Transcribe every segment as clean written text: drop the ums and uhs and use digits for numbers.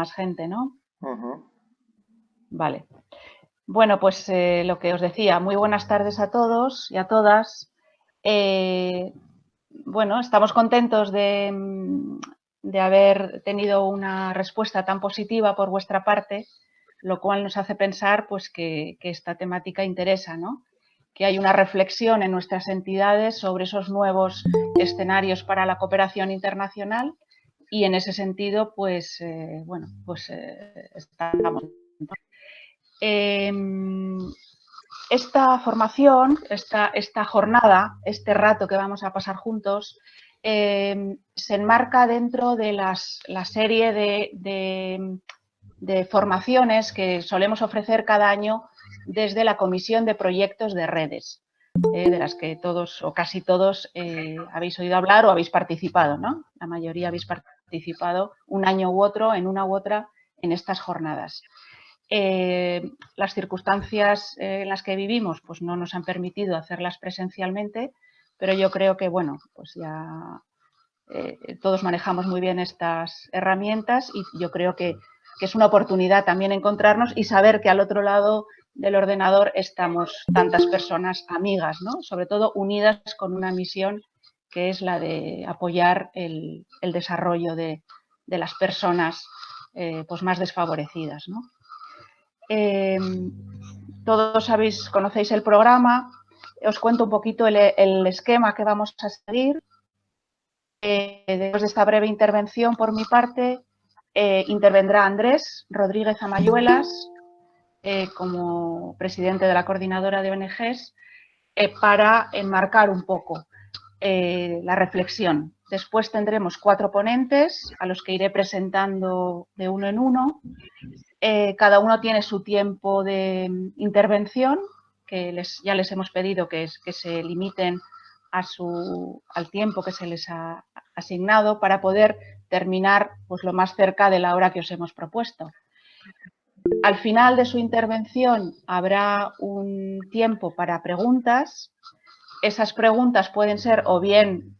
más gente, ¿no? Ujú. Vale. Bueno, pues lo que os decía, muy buenas tardes a todos y a todas. Bueno, estamos contentos de haber tenido una respuesta tan positiva por vuestra parte, lo cual nos hace pensar pues, que esta temática interesa, ¿no? Que hay una reflexión en nuestras entidades sobre esos nuevos escenarios para la cooperación internacional y en ese sentido, pues, bueno, pues estamos. Esta formación, esta jornada, este rato que vamos a pasar juntos, se enmarca dentro de la serie de formaciones que solemos ofrecer cada año desde la Comisión de Proyectos de Redes, de las que todos o casi todos habéis oído hablar o habéis participado, ¿no? La mayoría habéis participado un año u otro, en una u otra, en estas jornadas. Las circunstancias en las que vivimos pues no nos han permitido hacerlas presencialmente, pero yo creo que, bueno, pues ya todos manejamos muy bien estas herramientas y yo creo que es una oportunidad también encontrarnos y saber que al otro lado del ordenador estamos tantas personas amigas, ¿no? Sobre todo unidas con una misión que es la de apoyar el desarrollo de las personas pues más desfavorecidas, ¿no? Todos conocéis el programa, os cuento un poquito el esquema que vamos a seguir. Después de esta breve intervención por mi parte, intervendrá Andrés Rodríguez Amayuelas como presidente de la Coordinadora de ONGs para enmarcar un poco la reflexión. Después tendremos 4 ponentes a los que iré presentando de uno en uno. Cada uno tiene su tiempo de intervención, que ya les hemos pedido que se limiten al tiempo que se les ha asignado para poder terminar pues, lo más cerca de la hora que os hemos propuesto. Al final de su intervención habrá un tiempo para preguntas. Esas preguntas pueden ser o bien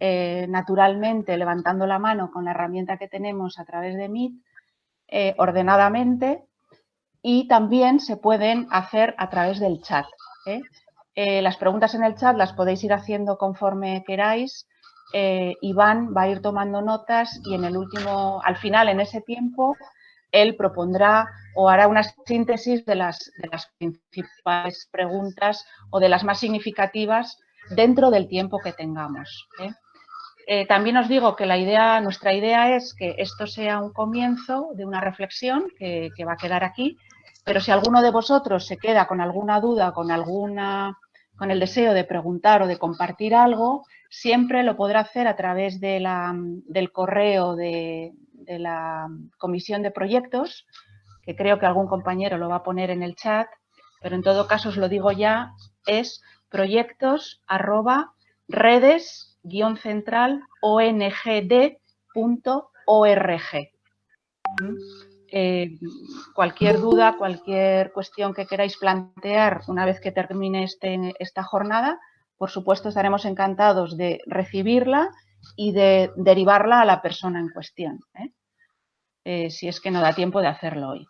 naturalmente levantando la mano con la herramienta que tenemos a través de Meet, ordenadamente, y también se pueden hacer a través del chat. Las preguntas en el chat las podéis ir haciendo conforme queráis. Iván va a ir tomando notas y al final, en ese tiempo, él propondrá o hará una síntesis de las principales preguntas o de las más significativas dentro del tiempo que tengamos. También os digo que nuestra idea es que esto sea un comienzo de una reflexión que va a quedar aquí, pero si alguno de vosotros se queda con alguna duda, con el deseo de preguntar o de compartir algo, siempre lo podrá hacer a través del correo de la comisión de proyectos, que creo que algún compañero lo va a poner en el chat, pero en todo caso os lo digo ya, es proyectos@redes-central-ongd.org. Cualquier duda, cualquier cuestión que queráis plantear una vez que termine esta jornada, por supuesto estaremos encantados de recibirla y de derivarla a la persona en cuestión, si es que no da tiempo de hacerlo hoy.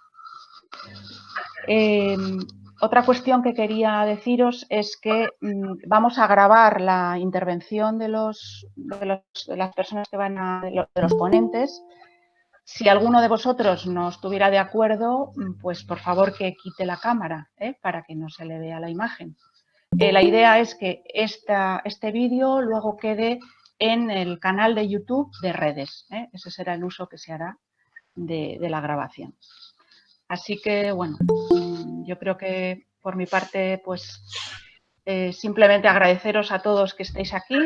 Otra cuestión que quería deciros es que vamos a grabar la intervención de las personas que de los ponentes. Si alguno de vosotros no estuviera de acuerdo, pues por favor que quite la cámara para que no se le vea la imagen. La idea es que este vídeo luego quede en el canal de YouTube de Redes. Ese será el uso que se hará de la grabación. Así que, bueno, yo creo que por mi parte, pues simplemente agradeceros a todos que estéis aquí,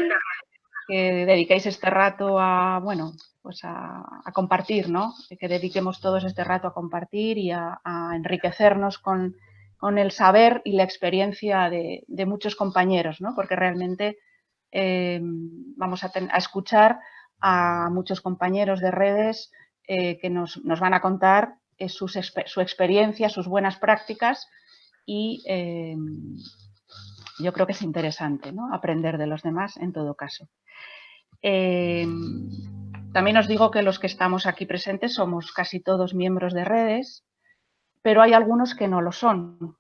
que dediquéis este rato bueno, pues a compartir, ¿no? Que dediquemos todos este rato a compartir y a enriquecernos con el saber y la experiencia de muchos compañeros, ¿no? Porque realmente vamos a escuchar a muchos compañeros de redes que nos van a contar su experiencia, sus buenas prácticas y yo creo que es interesante, ¿no? Aprender de los demás en todo caso. También os digo que los que estamos aquí presentes somos casi todos miembros de redes, pero hay algunos que no lo son.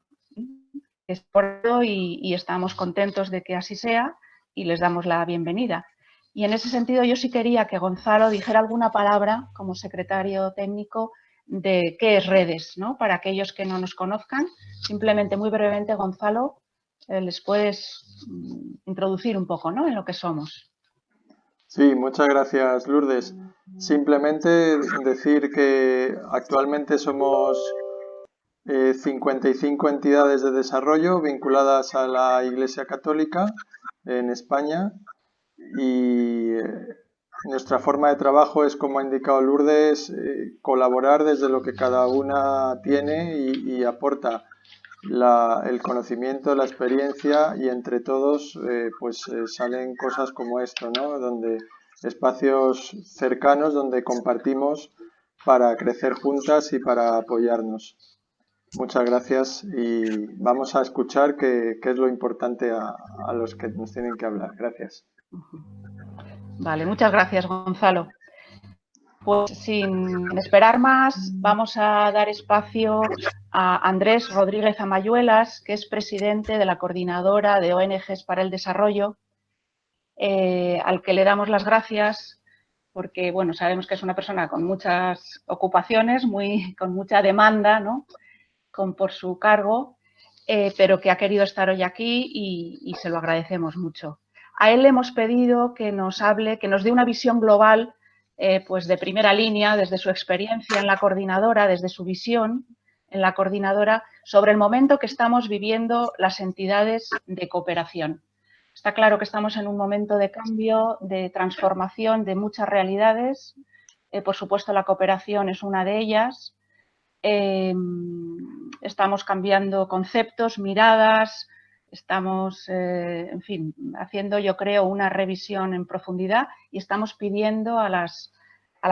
Y estamos contentos de que así sea y les damos la bienvenida. Y en ese sentido yo sí quería que Gonzalo dijera alguna palabra como secretario técnico de qué es redes, ¿no? Para aquellos que no nos conozcan, simplemente muy brevemente, Gonzalo, les puedes introducir un poco, ¿no?, en lo que somos. Sí, muchas gracias, Lourdes. Simplemente decir que actualmente somos 55 entidades de desarrollo vinculadas a la Iglesia Católica en España y nuestra forma de trabajo es, como ha indicado Lourdes, colaborar desde lo que cada una tiene y aporta el conocimiento, la experiencia, y entre todos salen cosas como esto, ¿no? Donde espacios cercanos donde compartimos para crecer juntas y para apoyarnos. Muchas gracias y vamos a escuchar qué es lo importante a los que nos tienen que hablar. Gracias. Vale, muchas gracias, Gonzalo. Pues sin esperar más, vamos a dar espacio a Andrés Rodríguez Amayuelas, que es presidente de la Coordinadora de ONGs para el Desarrollo, al que le damos las gracias porque, bueno, sabemos que es una persona con muchas ocupaciones, con mucha demanda, ¿no?, por su cargo, pero que ha querido estar hoy aquí y se lo agradecemos mucho. A él le hemos pedido que nos hable, que nos dé una visión global, pues de primera línea, desde su experiencia en la coordinadora, desde su visión en la coordinadora, sobre el momento que estamos viviendo las entidades de cooperación. Está claro que estamos en un momento de cambio, de transformación de muchas realidades. Por supuesto, la cooperación es una de ellas. Estamos cambiando conceptos, miradas, estamos, en fin, haciendo, yo creo, una revisión en profundidad y estamos pidiendo a la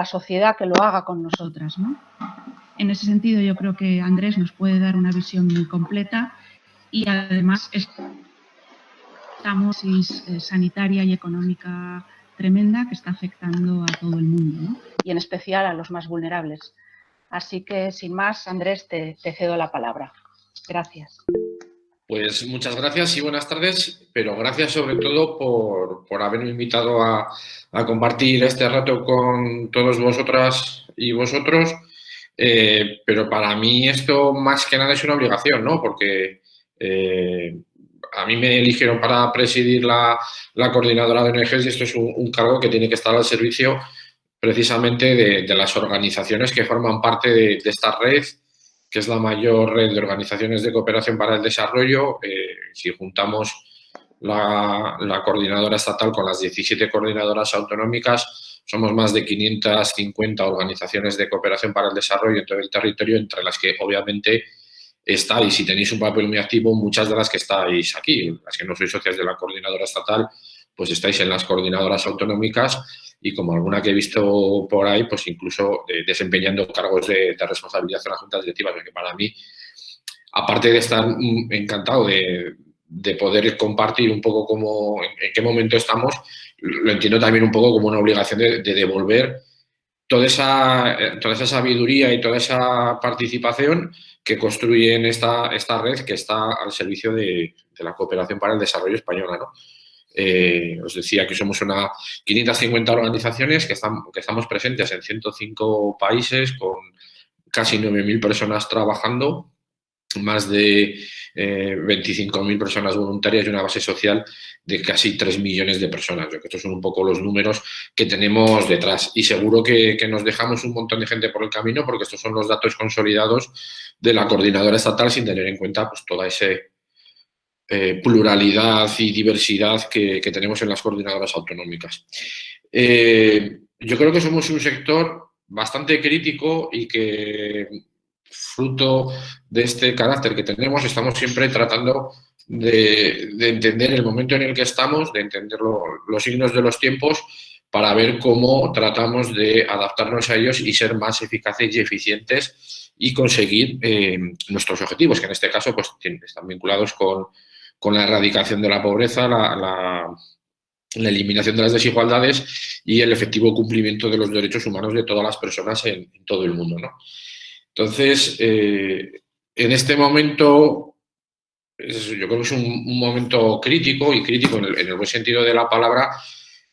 sociedad que lo haga con nosotras, ¿no? En ese sentido, yo creo que Andrés nos puede dar una visión muy completa y además estamos en una crisis sanitaria y económica tremenda que está afectando a todo el mundo, ¿no?, y en especial a los más vulnerables. Así que, sin más, Andrés, te cedo la palabra. Gracias. Pues muchas gracias y buenas tardes, pero gracias sobre todo por haberme invitado a compartir este rato con todos vosotras y vosotros, pero para mí esto más que nada es una obligación, ¿no? Porque a mí me eligieron para presidir la coordinadora de ONGs y esto es un cargo que tiene que estar al servicio precisamente de las organizaciones que forman parte de esta red, que es la mayor red de organizaciones de cooperación para el desarrollo. Si juntamos la coordinadora estatal con las 17 coordinadoras autonómicas, somos más de 550 organizaciones de cooperación para el desarrollo en todo el territorio, entre las que obviamente estáis, y tenéis un papel muy activo, muchas de las que estáis aquí. Las que no sois socias de la coordinadora estatal, pues estáis en las coordinadoras autonómicas y, como alguna que he visto por ahí, pues incluso desempeñando cargos de responsabilidad en las juntas directivas, porque para mí, aparte de estar encantado de poder compartir un poco en qué momento estamos, lo entiendo también un poco como una obligación de devolver toda esa sabiduría y toda esa participación que construyen esta red que está al servicio de la cooperación para el desarrollo española, ¿no? Os decía que somos 550 organizaciones que estamos presentes en 105 países con casi 9.000 personas trabajando, más de 25.000 personas voluntarias y una base social de casi 3 millones de personas. Yo creo que estos son un poco los números que tenemos detrás y seguro que nos dejamos un montón de gente por el camino, porque estos son los datos consolidados de la coordinadora estatal, sin tener en cuenta pues toda esa pluralidad y diversidad que tenemos en las coordinadoras autonómicas. Yo creo que somos un sector bastante crítico y que, fruto de este carácter que tenemos, estamos siempre tratando de entender el momento en el que estamos, de entender los signos de los tiempos, para ver cómo tratamos de adaptarnos a ellos y ser más eficaces y eficientes y conseguir nuestros objetivos, que en este caso pues están vinculados con la erradicación de la pobreza, la la eliminación de las desigualdades y el efectivo cumplimiento de los derechos humanos de todas las personas en todo el mundo, ¿no? Entonces, en este momento, yo creo que es un momento crítico, y crítico en el buen sentido de la palabra,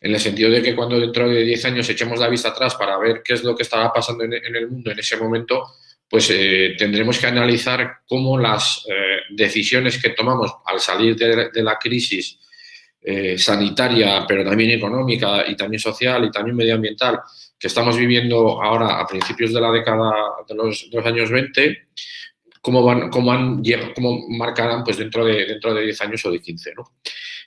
en el sentido de que cuando dentro de 10 años echemos la vista atrás para ver qué es lo que estará pasando en el mundo en ese momento, pues tendremos que analizar cómo las decisiones que tomamos al salir de la crisis sanitaria, pero también económica y también social y también medioambiental que estamos viviendo ahora a principios de la década de los años 20, cómo marcarán pues dentro de 10 años o de 15, ¿no?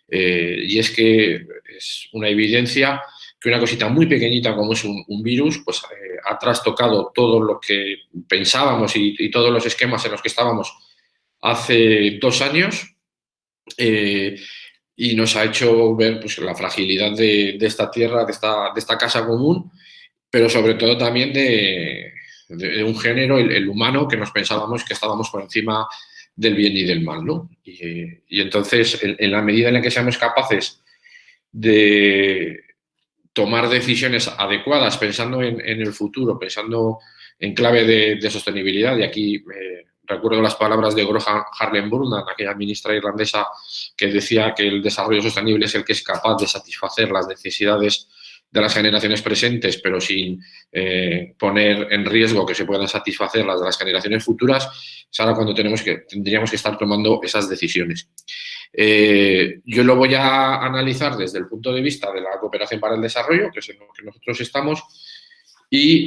Y es que es una evidencia que una cosita muy pequeñita como es un virus, pues ha trastocado todo lo que pensábamos y todos los esquemas en los que estábamos hace 2 años, y nos ha hecho ver pues, la fragilidad de esta tierra, de esta casa común, pero sobre todo también de un género, el humano, que nos pensábamos que estábamos por encima del bien y del mal, ¿no? Y entonces, en la medida en la que seamos capaces de tomar decisiones adecuadas, pensando en el futuro, pensando en clave de sostenibilidad, y aquí recuerdo las palabras de Gro Harlem Brundtland, aquella ministra irlandesa que decía que el desarrollo sostenible es el que es capaz de satisfacer las necesidades de las generaciones presentes, pero sin poner en riesgo que se puedan satisfacer las de las generaciones futuras, es ahora cuando tendríamos que estar tomando esas decisiones. Yo lo voy a analizar desde el punto de vista de la cooperación para el desarrollo, que es en lo que nosotros estamos, y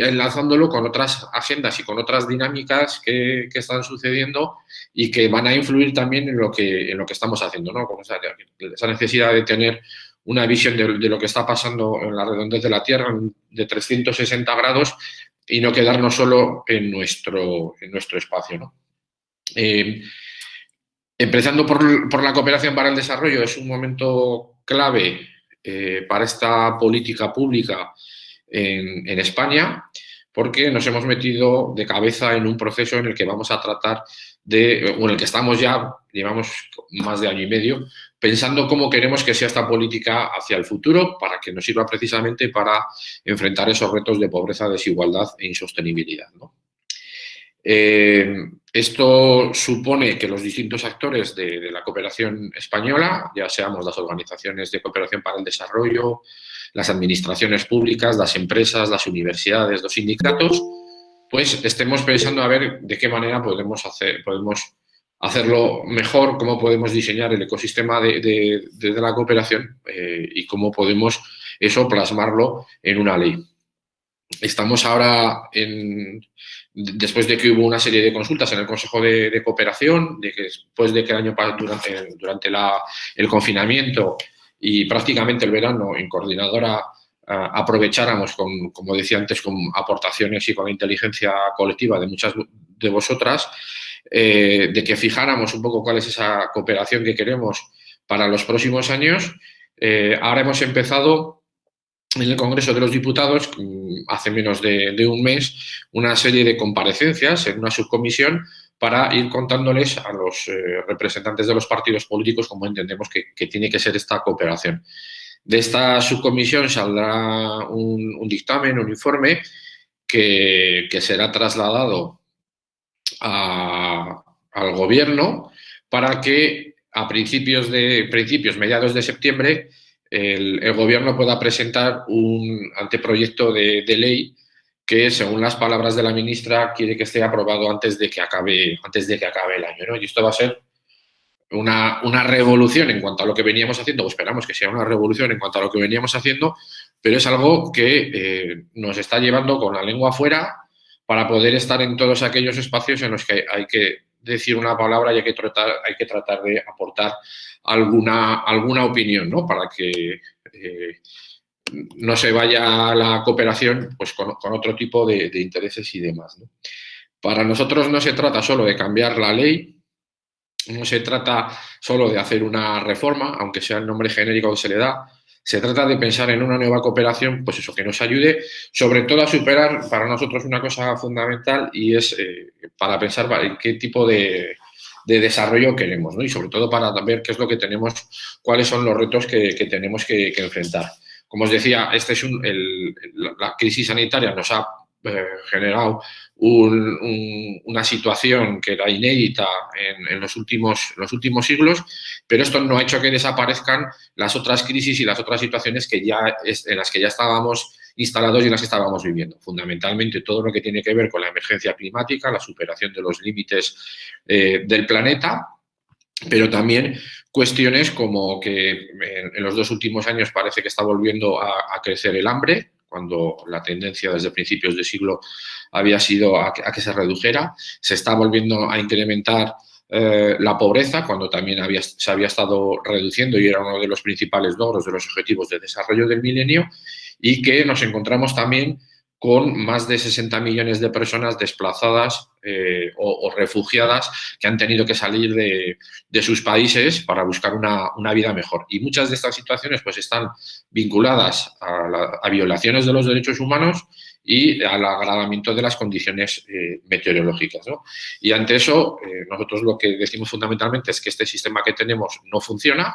enlazándolo con otras agendas y con otras dinámicas que están sucediendo y que van a influir también en lo que estamos haciendo, ¿no? Como esa necesidad de tener una visión de lo que está pasando en la redondez de la Tierra de 360 grados y no quedarnos solo en nuestro espacio, ¿no? Empezando por la cooperación para el desarrollo, es un momento clave para esta política pública en España, porque nos hemos metido de cabeza en un proceso en el que vamos a tratar o en el que estamos ya, llevamos más de año y medio, pensando cómo queremos que sea esta política hacia el futuro para que nos sirva precisamente para enfrentar esos retos de pobreza, desigualdad e insostenibilidad, ¿no? Esto supone que los distintos actores de la cooperación española, ya seamos las organizaciones de cooperación para el desarrollo, las administraciones públicas, las empresas, las universidades, los sindicatos, pues estemos pensando a ver de qué manera podemos hacerlo mejor, cómo podemos diseñar el ecosistema de la cooperación y cómo podemos eso plasmarlo en una ley. Estamos ahora después de que hubo una serie de consultas en el Consejo de Cooperación, de que después de que el año pasado, durante el confinamiento y prácticamente el verano, en Coordinadora aprovecháramos, como decía antes, con aportaciones y con la inteligencia colectiva de muchas de vosotras, de que fijáramos un poco cuál es esa cooperación que queremos para los próximos años. Ahora hemos empezado en el Congreso de los Diputados, hace menos de un mes, una serie de comparecencias en una subcomisión para ir contándoles a los representantes de los partidos políticos cómo entendemos que tiene que ser esta cooperación. De esta subcomisión saldrá un dictamen, un informe que será trasladado al Gobierno para que a mediados de septiembre, el Gobierno pueda presentar un anteproyecto de ley que, según las palabras de la ministra, quiere que esté aprobado antes de que acabe el año, ¿no? Y esto va a ser una revolución en cuanto a lo que veníamos haciendo, o esperamos que sea una revolución en cuanto a lo que veníamos haciendo, pero es algo que nos está llevando con la lengua afuera para poder estar en todos aquellos espacios en los que hay que decir una palabra y hay que tratar de aportar alguna opinión, ¿no? Para que no se vaya la cooperación pues, con otro tipo de intereses y demás, ¿no? Para nosotros no se trata solo de cambiar la ley, no se trata solo de hacer una reforma, aunque sea el nombre genérico que se le da. Se trata de pensar en una nueva cooperación, pues eso, que nos ayude sobre todo a superar para nosotros una cosa fundamental, y es para pensar en qué tipo de de desarrollo queremos, ¿no? Y sobre todo para ver qué es lo que tenemos, cuáles son los retos que tenemos que enfrentar. Como os decía, la crisis sanitaria nos ha generado una situación que era inédita en los últimos siglos, pero esto no ha hecho que desaparezcan las otras crisis y las otras situaciones en las que ya estábamos instalados y en las que estábamos viviendo. Fundamentalmente todo lo que tiene que ver con la emergencia climática, la superación de los límites del planeta, pero también cuestiones como que en los 2 últimos años parece que está volviendo a crecer el hambre, cuando la tendencia desde principios de siglo había sido a que se redujera. Se está volviendo a incrementar la pobreza, cuando también se había estado reduciendo y era uno de los principales logros de los objetivos de desarrollo del milenio, y que nos encontramos también con más de 60 millones de personas desplazadas o refugiadas que han tenido que salir de sus países para buscar una vida mejor. Y muchas de estas situaciones pues, están vinculadas a violaciones de los derechos humanos y al agravamiento de las condiciones meteorológicas, ¿no? Y ante eso, nosotros lo que decimos fundamentalmente es que este sistema que tenemos no funciona.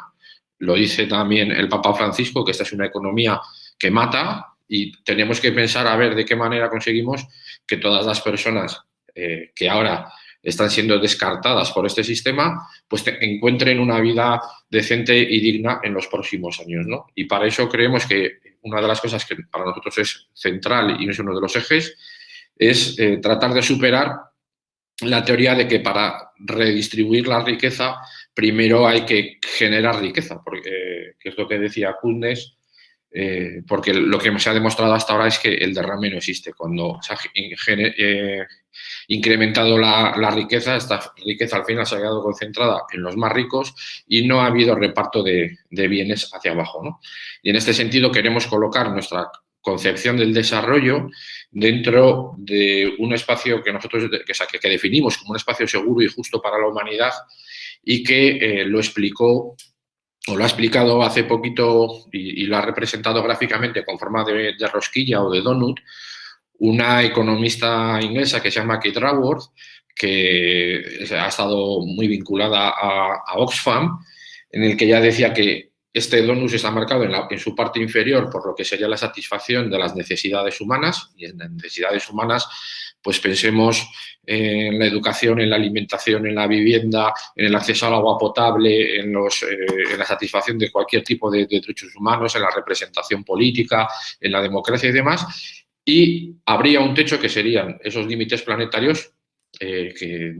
Lo dice también el Papa Francisco, que esta es una economía que mata, y tenemos que pensar a ver de qué manera conseguimos que todas las personas que ahora están siendo descartadas por este sistema, pues encuentren una vida decente y digna en los próximos años, ¿no? Y para eso creemos que una de las cosas que para nosotros es central y es uno de los ejes es tratar de superar la teoría de que para redistribuir la riqueza primero hay que generar riqueza, porque que es lo que decía Koundés, porque lo que se ha demostrado hasta ahora es que el derrame no existe. Cuando se ha incrementado la riqueza, esta riqueza al final se ha quedado concentrada en los más ricos y no ha habido reparto de bienes hacia abajo, ¿no? Y en este sentido queremos colocar nuestra concepción del desarrollo dentro de un espacio que nosotros que definimos como un espacio seguro y justo para la humanidad, y que lo explicó o lo ha explicado hace poquito y lo ha representado gráficamente con forma de rosquilla o de donut una economista inglesa que se llama Kate Raworth, que ha estado muy vinculada a Oxfam, en el que ya decía que este donut está marcado en su parte inferior por lo que sería la satisfacción de las necesidades humanas, y en las necesidades humanas pues pensemos en la educación, en la alimentación, en la vivienda, en el acceso al agua potable, en la satisfacción de cualquier tipo de derechos humanos, en la representación política, en la democracia y demás. Y habría un techo que serían esos límites planetarios, que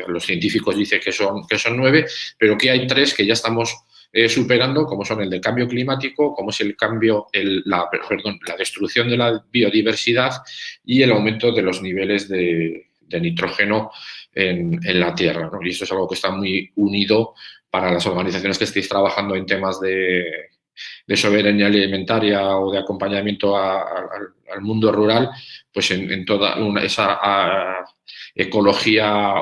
los científicos dicen que son 9, pero que hay 3 que ya estamos superando, como son el del cambio climático, como es la destrucción de la biodiversidad y el aumento de los niveles de nitrógeno en la Tierra, ¿no? Y esto es algo que está muy unido para las organizaciones que estéis trabajando en temas de soberanía alimentaria o de acompañamiento al mundo rural, pues en toda esa ecología,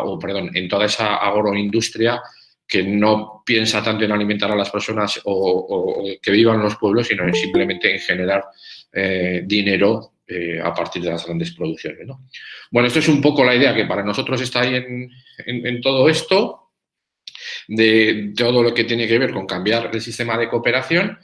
en toda esa agroindustria que no piensa tanto en alimentar a las personas o que vivan en los pueblos, sino simplemente en generar dinero a partir de las grandes producciones, ¿no? Bueno, esto es un poco la idea que para nosotros está ahí en todo esto, de todo lo que tiene que ver con cambiar el sistema de cooperación.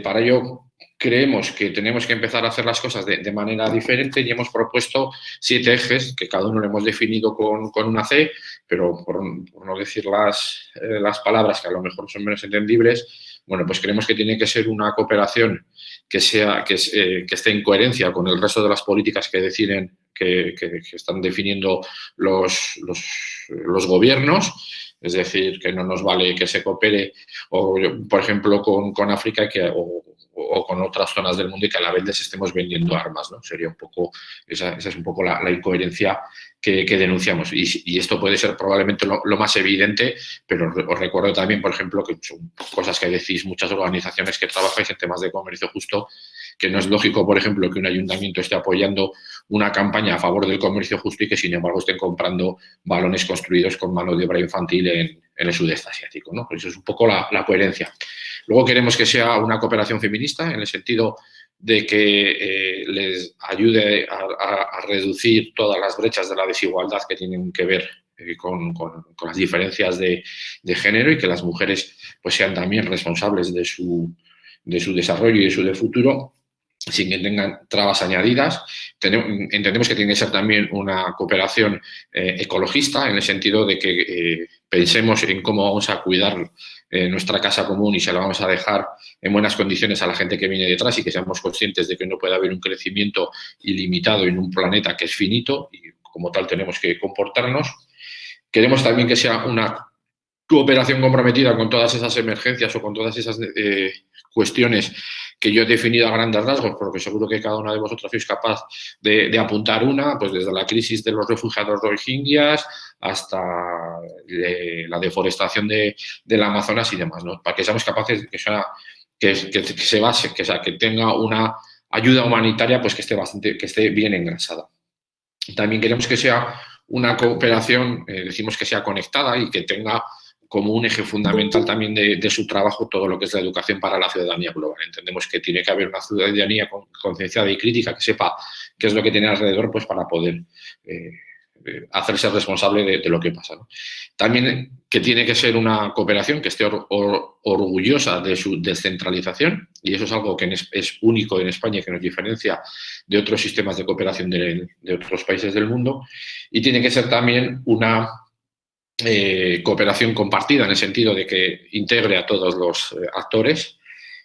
Para ello creemos que tenemos que empezar a hacer las cosas de manera diferente y hemos propuesto 7 ejes, que cada uno lo hemos definido con una C, pero por no decir las palabras que a lo mejor son menos entendibles, bueno, pues creemos que tiene que ser una cooperación que esté en coherencia con el resto de las políticas que deciden, que están definiendo los gobiernos. Es decir, que no nos vale que se coopere, por ejemplo, con África o con otras zonas del mundo y que a la vez les estemos vendiendo armas, ¿no? Sería un poco, esa es un poco la incoherencia que denunciamos. Y esto puede ser probablemente lo más evidente, pero os recuerdo también, por ejemplo, que son cosas que decís muchas organizaciones que trabajáis en temas de comercio justo, que no es lógico, por ejemplo, que un ayuntamiento esté apoyando una campaña a favor del comercio justo y que, sin embargo, estén comprando balones construidos con mano de obra infantil en el sudeste asiático, ¿no? Eso es un poco la coherencia. Luego queremos que sea una cooperación feminista, en el sentido de que les ayude a reducir todas las brechas de la desigualdad que tienen que ver con las diferencias de género, y que las mujeres pues sean también responsables de su desarrollo y de su futuro, sin que tengan trabas añadidas. Entendemos que tiene que ser también una cooperación ecologista, en el sentido de que pensemos en cómo vamos a cuidar nuestra casa común y se la vamos a dejar en buenas condiciones a la gente que viene detrás, y que seamos conscientes de que no puede haber un crecimiento ilimitado en un planeta que es finito, y como tal tenemos que comportarnos. Queremos también que sea una cooperación comprometida con todas esas emergencias o con todas esas cuestiones que yo he definido a grandes rasgos, porque seguro que cada una de vosotros sois capaz de apuntar una, pues desde la crisis de los refugiados rohingyas hasta la deforestación del Amazonas y demás, ¿no? Para que seamos capaces de que se base, que tenga una ayuda humanitaria pues que esté bien engrasada. También queremos que sea una cooperación, decimos que sea conectada y que tenga como un eje fundamental también de su trabajo todo lo que es la educación para la ciudadanía global. Entendemos que tiene que haber una ciudadanía concienciada y crítica, que sepa qué es lo que tiene alrededor, pues para poder hacerse responsable de lo que pasa, ¿no? También que tiene que ser una cooperación que esté orgullosa de su descentralización, y eso es algo que es único en España y que nos diferencia de otros sistemas de cooperación de otros países del mundo. Y tiene que ser también una cooperación compartida, en el sentido de que integre a todos los actores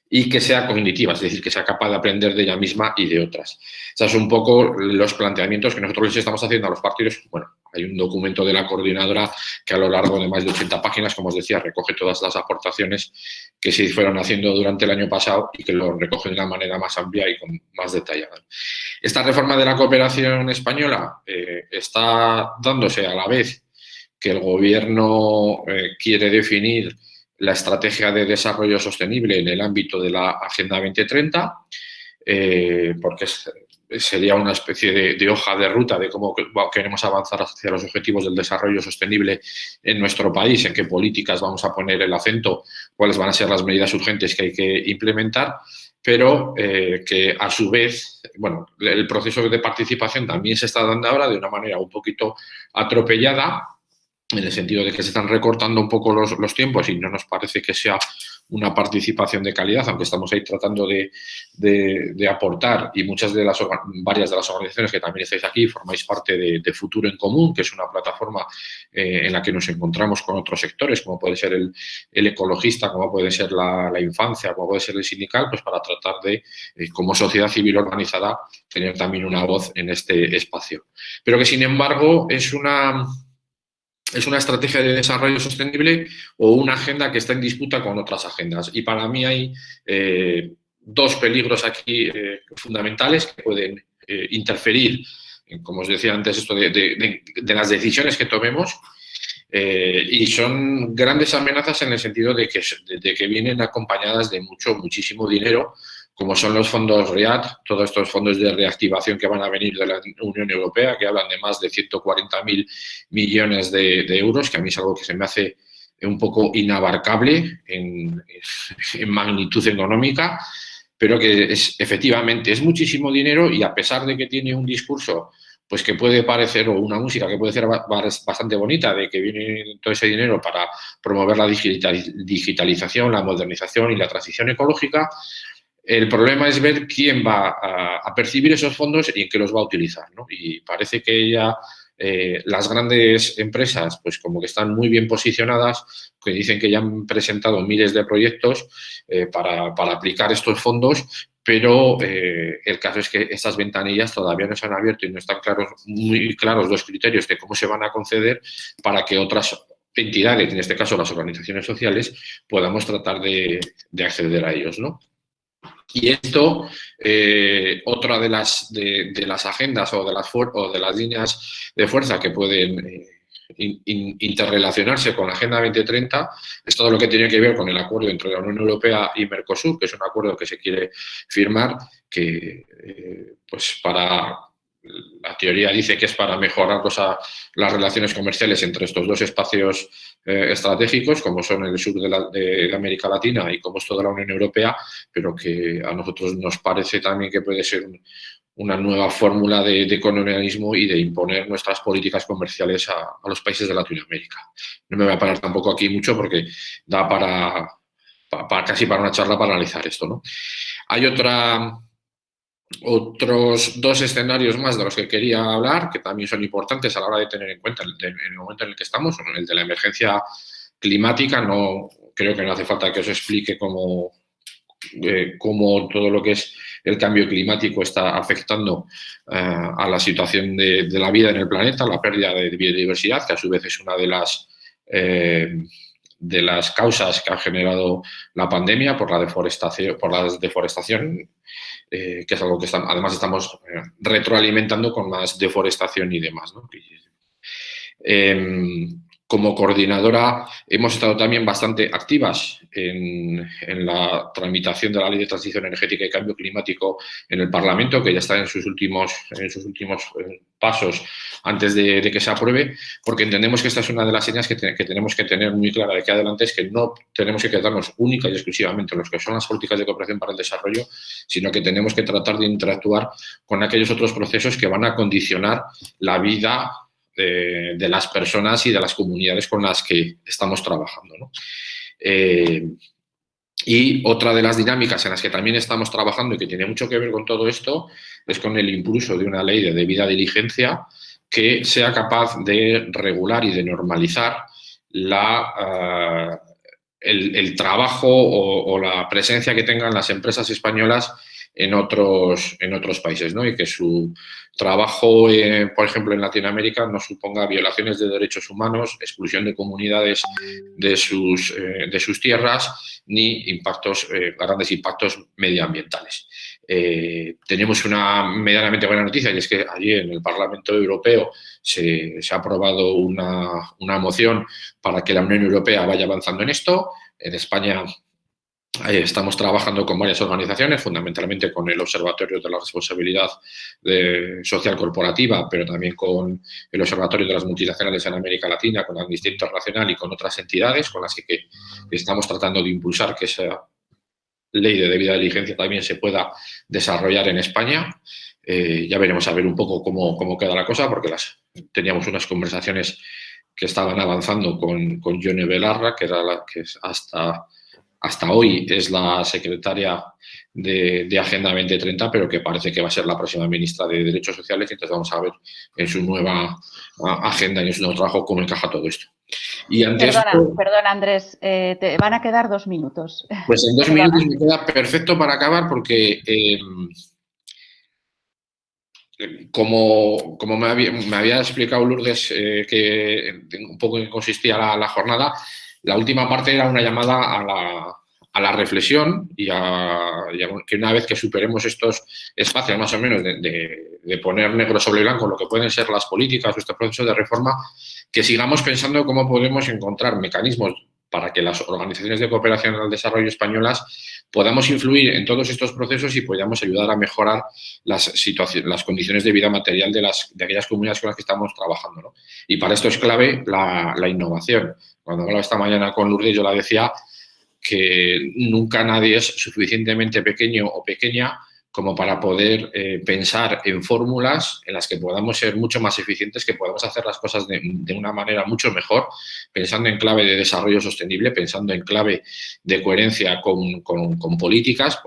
y que sea cognitiva, es decir, que sea capaz de aprender de ella misma y de otras. Esos son un poco los planteamientos que nosotros les estamos haciendo a los partidos. Bueno, hay un documento de la coordinadora que a lo largo de más de 80 páginas, como os decía, recoge todas las aportaciones que se fueron haciendo durante el año pasado y que lo recoge de una manera más amplia y con más detallada. Esta reforma de la cooperación española está dándose a la vez que el Gobierno quiere definir la estrategia de desarrollo sostenible en el ámbito de la Agenda 2030, porque sería una especie de hoja de ruta de cómo queremos avanzar hacia los objetivos del desarrollo sostenible en nuestro país, en qué políticas vamos a poner el acento, cuáles van a ser las medidas urgentes que hay que implementar, pero que a su vez, bueno, el proceso de participación también se está dando ahora de una manera un poquito atropellada, en el sentido de que se están recortando un poco los tiempos y no nos parece que sea una participación de calidad, aunque estamos ahí tratando de aportar, y varias de las organizaciones que también estáis aquí formáis parte de Futuro en Común, que es una plataforma en la que nos encontramos con otros sectores, como puede ser el ecologista, como puede ser la infancia, como puede ser el sindical, pues para tratar de, como sociedad civil organizada, tener también una voz en este espacio. Pero que, sin embargo, es una estrategia de desarrollo sostenible o una agenda que está en disputa con otras agendas. Y para mí hay dos peligros aquí fundamentales que pueden interferir, como os decía antes, esto de las decisiones que tomemos, y son grandes amenazas en el sentido de que vienen acompañadas de muchísimo dinero, como son los fondos REACT, todos estos fondos de reactivación que van a venir de la Unión Europea, que hablan de más de 140.000 millones de euros, que a mí es algo que se me hace un poco inabarcable en magnitud económica, pero que efectivamente es muchísimo dinero, y a pesar de que tiene un discurso pues que puede parecer, o una música que puede ser bastante bonita, de que viene todo ese dinero para promover la digitalización, la modernización y la transición ecológica, el problema es ver quién va a percibir esos fondos y en qué los va a utilizar, ¿no? Y parece que ya las grandes empresas, pues como que están muy bien posicionadas, que dicen que ya han presentado miles de proyectos para aplicar estos fondos, pero el caso es que estas ventanillas todavía no se han abierto y no están muy claros los criterios de cómo se van a conceder para que otras entidades, en este caso las organizaciones sociales, podamos tratar de acceder a ellos, ¿no? Y esto, otra de las agendas o de las líneas de fuerza que pueden interrelacionarse con la Agenda 2030 es todo lo que tiene que ver con el acuerdo entre la Unión Europea y Mercosur, que es un acuerdo que se quiere firmar, que pues para la teoría dice que es para mejorar las relaciones comerciales entre estos dos espacios estratégicos, como son el sur de América Latina y como es toda la Unión Europea, pero que a nosotros nos parece también que puede ser una nueva fórmula de colonialismo y de imponer nuestras políticas comerciales a los países de Latinoamérica. No me voy a parar tampoco aquí mucho porque da casi para una charla para analizar esto, ¿no? Hay otros dos escenarios más de los que quería hablar, que también son importantes a la hora de tener en cuenta en el momento en el que estamos, el de la emergencia climática. No creo que no hace falta que os explique cómo todo lo que es el cambio climático está afectando a la situación de la vida en el planeta, la pérdida de biodiversidad, que a su vez es una de las causas que ha generado la pandemia por la deforestación, que es algo que además estamos retroalimentando con más deforestación y demás, ¿no? Como coordinadora hemos estado también bastante activas en la tramitación de la Ley de Transición Energética y Cambio Climático en el Parlamento, que ya está en sus últimos pasos antes de que se apruebe, porque entendemos que esta es una de las señas que tenemos que tener muy clara de aquí adelante, es que no tenemos que quedarnos única y exclusivamente en lo que son las políticas de cooperación para el desarrollo, sino que tenemos que tratar de interactuar con aquellos otros procesos que van a condicionar la vida de las personas y de las comunidades con las que estamos trabajando, ¿no? Y otra de las dinámicas en las que también estamos trabajando y que tiene mucho que ver con todo esto es con el impulso de una ley de debida diligencia que sea capaz de regular y de normalizar el trabajo o la presencia que tengan las empresas españolas en otros países, ¿no? Y que su trabajo, por ejemplo, en Latinoamérica no suponga violaciones de derechos humanos, exclusión de comunidades de sus tierras, ni grandes impactos medioambientales. Tenemos una medianamente buena noticia, y es que allí en el Parlamento Europeo se ha aprobado una moción para que la Unión Europea vaya avanzando en esto. En España estamos trabajando con varias organizaciones, fundamentalmente con el Observatorio de la Responsabilidad Social Corporativa, pero también con el Observatorio de las Multinacionales en América Latina, con Amnistía Internacional y con otras entidades con las que estamos tratando de impulsar que esa ley de debida diligencia también se pueda desarrollar en España. Ya veremos a ver un poco cómo queda la cosa, porque teníamos unas conversaciones que estaban avanzando con Yone Belarra, que es hasta hoy es la secretaria de Agenda 2030, pero que parece que va a ser la próxima ministra de Derechos Sociales. Entonces vamos a ver en su nueva agenda y en su nuevo trabajo cómo encaja todo esto. Y Perdona, Andrés, te van a quedar 2 minutos. Pues en 2 minutos me queda perfecto para acabar, porque como me había explicado Lourdes, que un poco en qué consistía la jornada, la última parte era una llamada a la reflexión y que una vez que superemos estos espacios más o menos de poner negro sobre blanco lo que pueden ser las políticas o este proceso de reforma, que sigamos pensando cómo podemos encontrar mecanismos para que las organizaciones de cooperación al desarrollo españolas podamos influir en todos estos procesos y podamos ayudar a mejorar las condiciones de vida material de aquellas comunidades con las que estamos trabajando, ¿no? Y para esto es clave la innovación. Cuando hablaba esta mañana con Lourdes, yo la decía que nunca nadie es suficientemente pequeño o pequeña como para poder pensar en fórmulas en las que podamos ser mucho más eficientes, que podamos hacer las cosas de una manera mucho mejor, pensando en clave de desarrollo sostenible, pensando en clave de coherencia con políticas,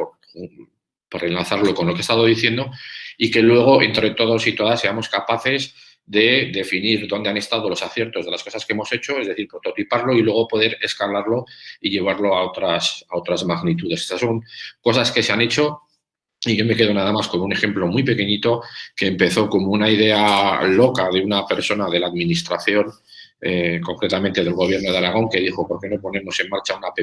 por enlazarlo con lo que he estado diciendo, y que luego, entre todos y todas, seamos capaces de definir dónde han estado los aciertos de las cosas que hemos hecho, es decir, prototiparlo y luego poder escalarlo y llevarlo a otras magnitudes. Estas son cosas que se han hecho. Y yo me quedo nada más con un ejemplo muy pequeñito que empezó como una idea loca de una persona de la administración, concretamente del gobierno de Aragón, que dijo, ¿por qué no ponemos en marcha una app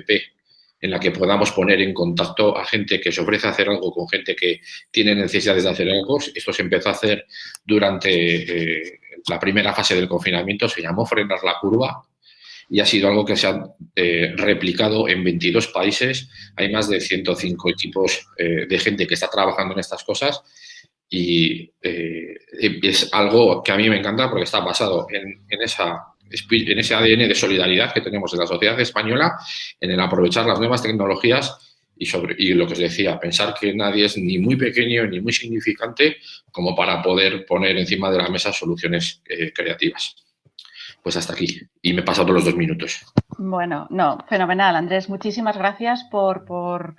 en la que podamos poner en contacto a gente que se ofrece a hacer algo con gente que tiene necesidades de hacer algo? Esto se empezó a hacer durante la primera fase del confinamiento, se llamó Frenar la Curva, y ha sido algo que se ha replicado en 22 países. Hay más de 105 equipos de gente que está trabajando en estas cosas y es algo que a mí me encanta porque está basado en ese ADN de solidaridad que tenemos en la sociedad española, en el aprovechar las nuevas tecnologías y lo que os decía, pensar que nadie es ni muy pequeño ni muy significante como para poder poner encima de la mesa soluciones creativas. Pues hasta aquí. Y me he pasado los 2 minutos. Bueno, no, fenomenal, Andrés. Muchísimas gracias por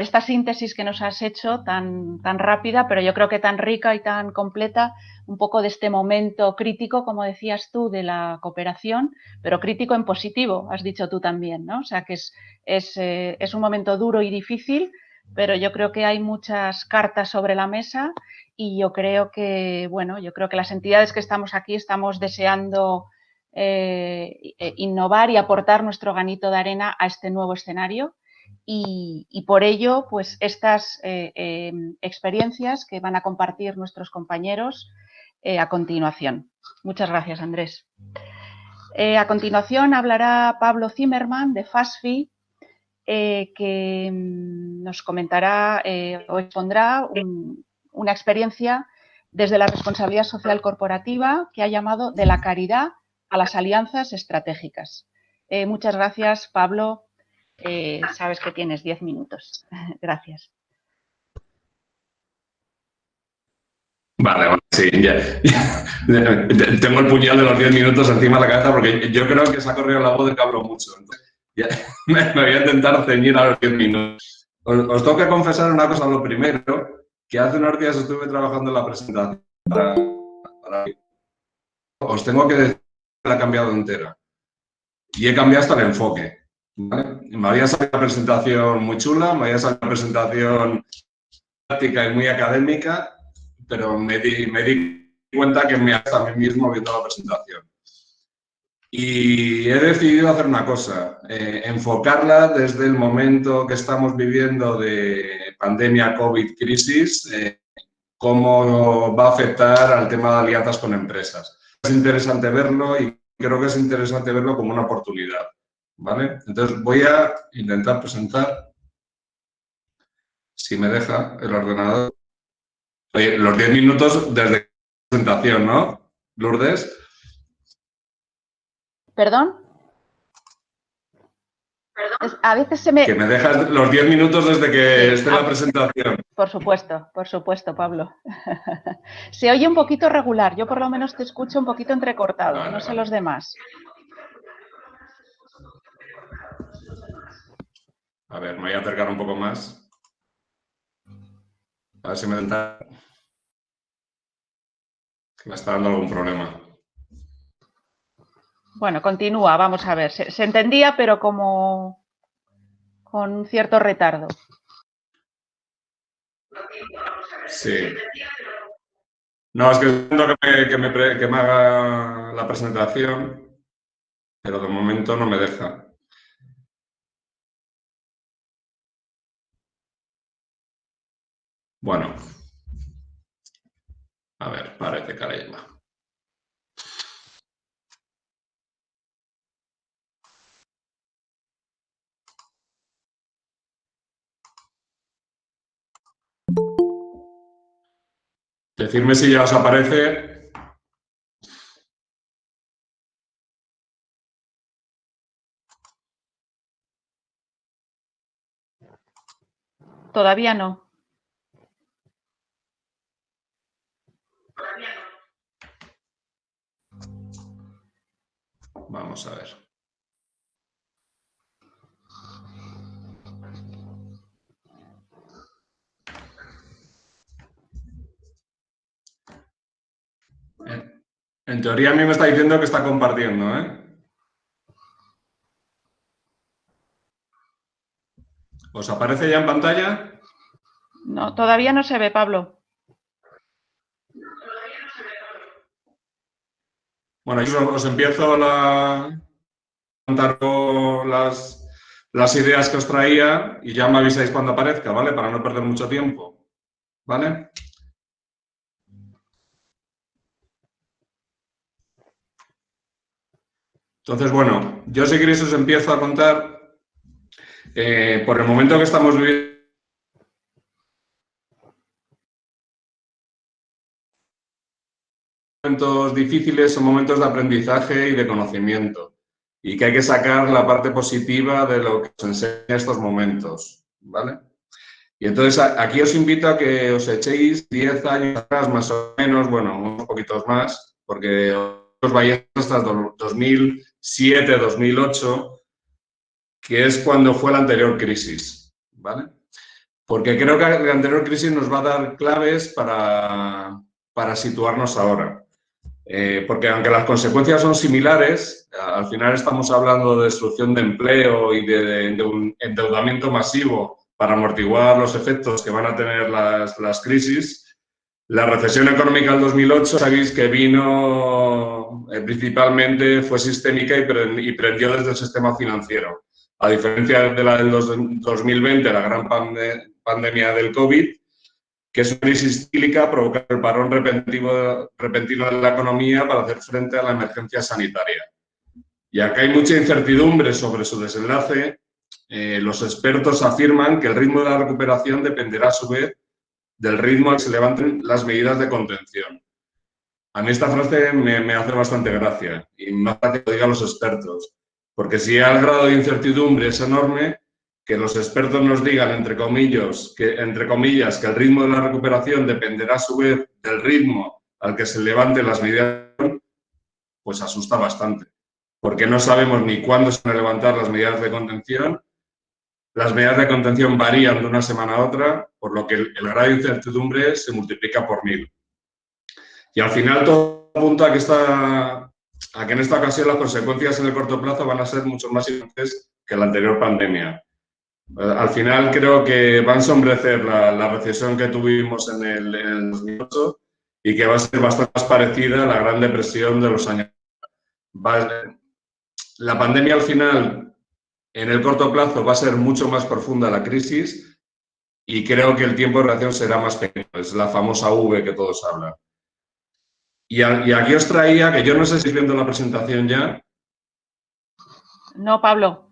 esta síntesis que nos has hecho tan rápida, pero yo creo que tan rica y tan completa, un poco de este momento crítico, como decías tú, de la cooperación, pero crítico en positivo, has dicho tú también, ¿no? O sea, que es un momento duro y difícil, pero yo creo que hay muchas cartas sobre la mesa y yo creo que, bueno, yo creo que las entidades que estamos aquí estamos deseando innovar y aportar nuestro granito de arena a este nuevo escenario y por ello, pues estas experiencias que van a compartir nuestros compañeros a continuación. Muchas gracias, Andrés. A continuación hablará Pablo Zimmerman de FASFI, que nos comentará o expondrá una experiencia desde la responsabilidad social corporativa que ha llamado de la caridad a las alianzas estratégicas. Muchas gracias, Pablo. Sabes que tienes 10 minutos. Gracias. Vale, sí, ya. Tengo el puñal de los 10 minutos encima de la cabeza porque yo creo que se ha corrido la voz de que hablo mucho. Entonces, ya, me voy a intentar ceñir a los 10 minutos. Os tengo que confesar una cosa, lo primero, que hace unos días estuve trabajando en la presentación os tengo que decir que la he cambiado entera. Y he cambiado hasta el enfoque. ¿Vale? Me había salido una presentación muy chula, me había salido una presentación práctica y muy académica, pero me di cuenta que me hasta a mí mismo viendo la presentación. Y he decidido hacer una cosa, enfocarla desde el momento que estamos viviendo de pandemia, COVID, crisis, cómo va a afectar al tema de alianzas con empresas. Es interesante verlo y creo que es interesante verlo como una oportunidad, ¿vale? Entonces voy a intentar presentar, si me deja el ordenador. Oye, los 10 minutos desde la presentación, ¿no, Lourdes? ¿Perdón? A veces se me... Que me dejas los 10 minutos desde que esté la presentación. Por supuesto, Pablo. Se oye un poquito regular, yo por lo menos te escucho un poquito entrecortado, vale, no sé los demás. A ver, me voy a acercar un poco más. A ver si me da... que me está dando algún problema. Bueno, continúa, vamos a ver. Se entendía, pero como con un cierto retardo. Sí. No, es que entiendo que me haga la presentación, pero de momento no me deja. Bueno. A ver, parece que ahora ya va. Decidme si ya os aparece. Todavía no. Vamos a ver. En teoría a mí me está diciendo que está compartiendo, ¿eh? ¿Os aparece ya en pantalla? No, todavía no se ve, Pablo. Bueno, yo os empiezo a contar las ideas que os traía y ya me avisáis cuando aparezca, ¿vale? Para no perder mucho tiempo, ¿vale? Entonces, bueno, yo si queréis os empiezo a contar por el momento que estamos viviendo. Momentos difíciles son momentos de aprendizaje y de conocimiento y que hay que sacar la parte positiva de lo que os enseña estos momentos, ¿vale? Y entonces aquí os invito a que os echéis 10 años atrás, más o menos, bueno, unos poquitos más, porque os vayáis hasta 2007, 2008, que es cuando fue la anterior crisis, ¿vale? Porque creo que la anterior crisis nos va a dar claves para situarnos ahora. Porque aunque las consecuencias son similares, al final estamos hablando de destrucción de empleo y de un endeudamiento masivo para amortiguar los efectos que van a tener las crisis. La recesión económica del 2008, sabéis que vino principalmente, fue sistémica y prendió desde el sistema financiero. A diferencia de la del 2020, la gran pandemia del COVID, que es una crisis cíclica provoca el parón repentino de la economía para hacer frente a la emergencia sanitaria. Y acá hay mucha incertidumbre sobre su desenlace. Los expertos afirman que el ritmo de la recuperación dependerá a su vez del ritmo al que se levanten las medidas de contención. A mí esta frase me hace bastante gracia y me hace que lo digan los expertos, porque si el grado de incertidumbre es enorme, que los expertos nos digan, entre comillas, que el ritmo de la recuperación dependerá a su vez del ritmo al que se levanten las medidas, pues asusta bastante, porque no sabemos ni cuándo se van a levantar las medidas de contención. Las medidas de contención varían de una semana a otra, por lo que el grado de incertidumbre se multiplica por 1000. Y al final todo apunta a que en esta ocasión las consecuencias en el corto plazo van a ser mucho más importantes que la anterior pandemia. Al final creo que va a ensombrecer la recesión que tuvimos en el 2008 y que va a ser bastante más parecida a la Gran Depresión de los años. La pandemia al final, en el corto plazo, va a ser mucho más profunda la crisis y creo que el tiempo de reacción será más pequeño. Es la famosa V que todos hablan. Y aquí os traía, que yo no sé si estáis viendo la presentación ya. No, Pablo.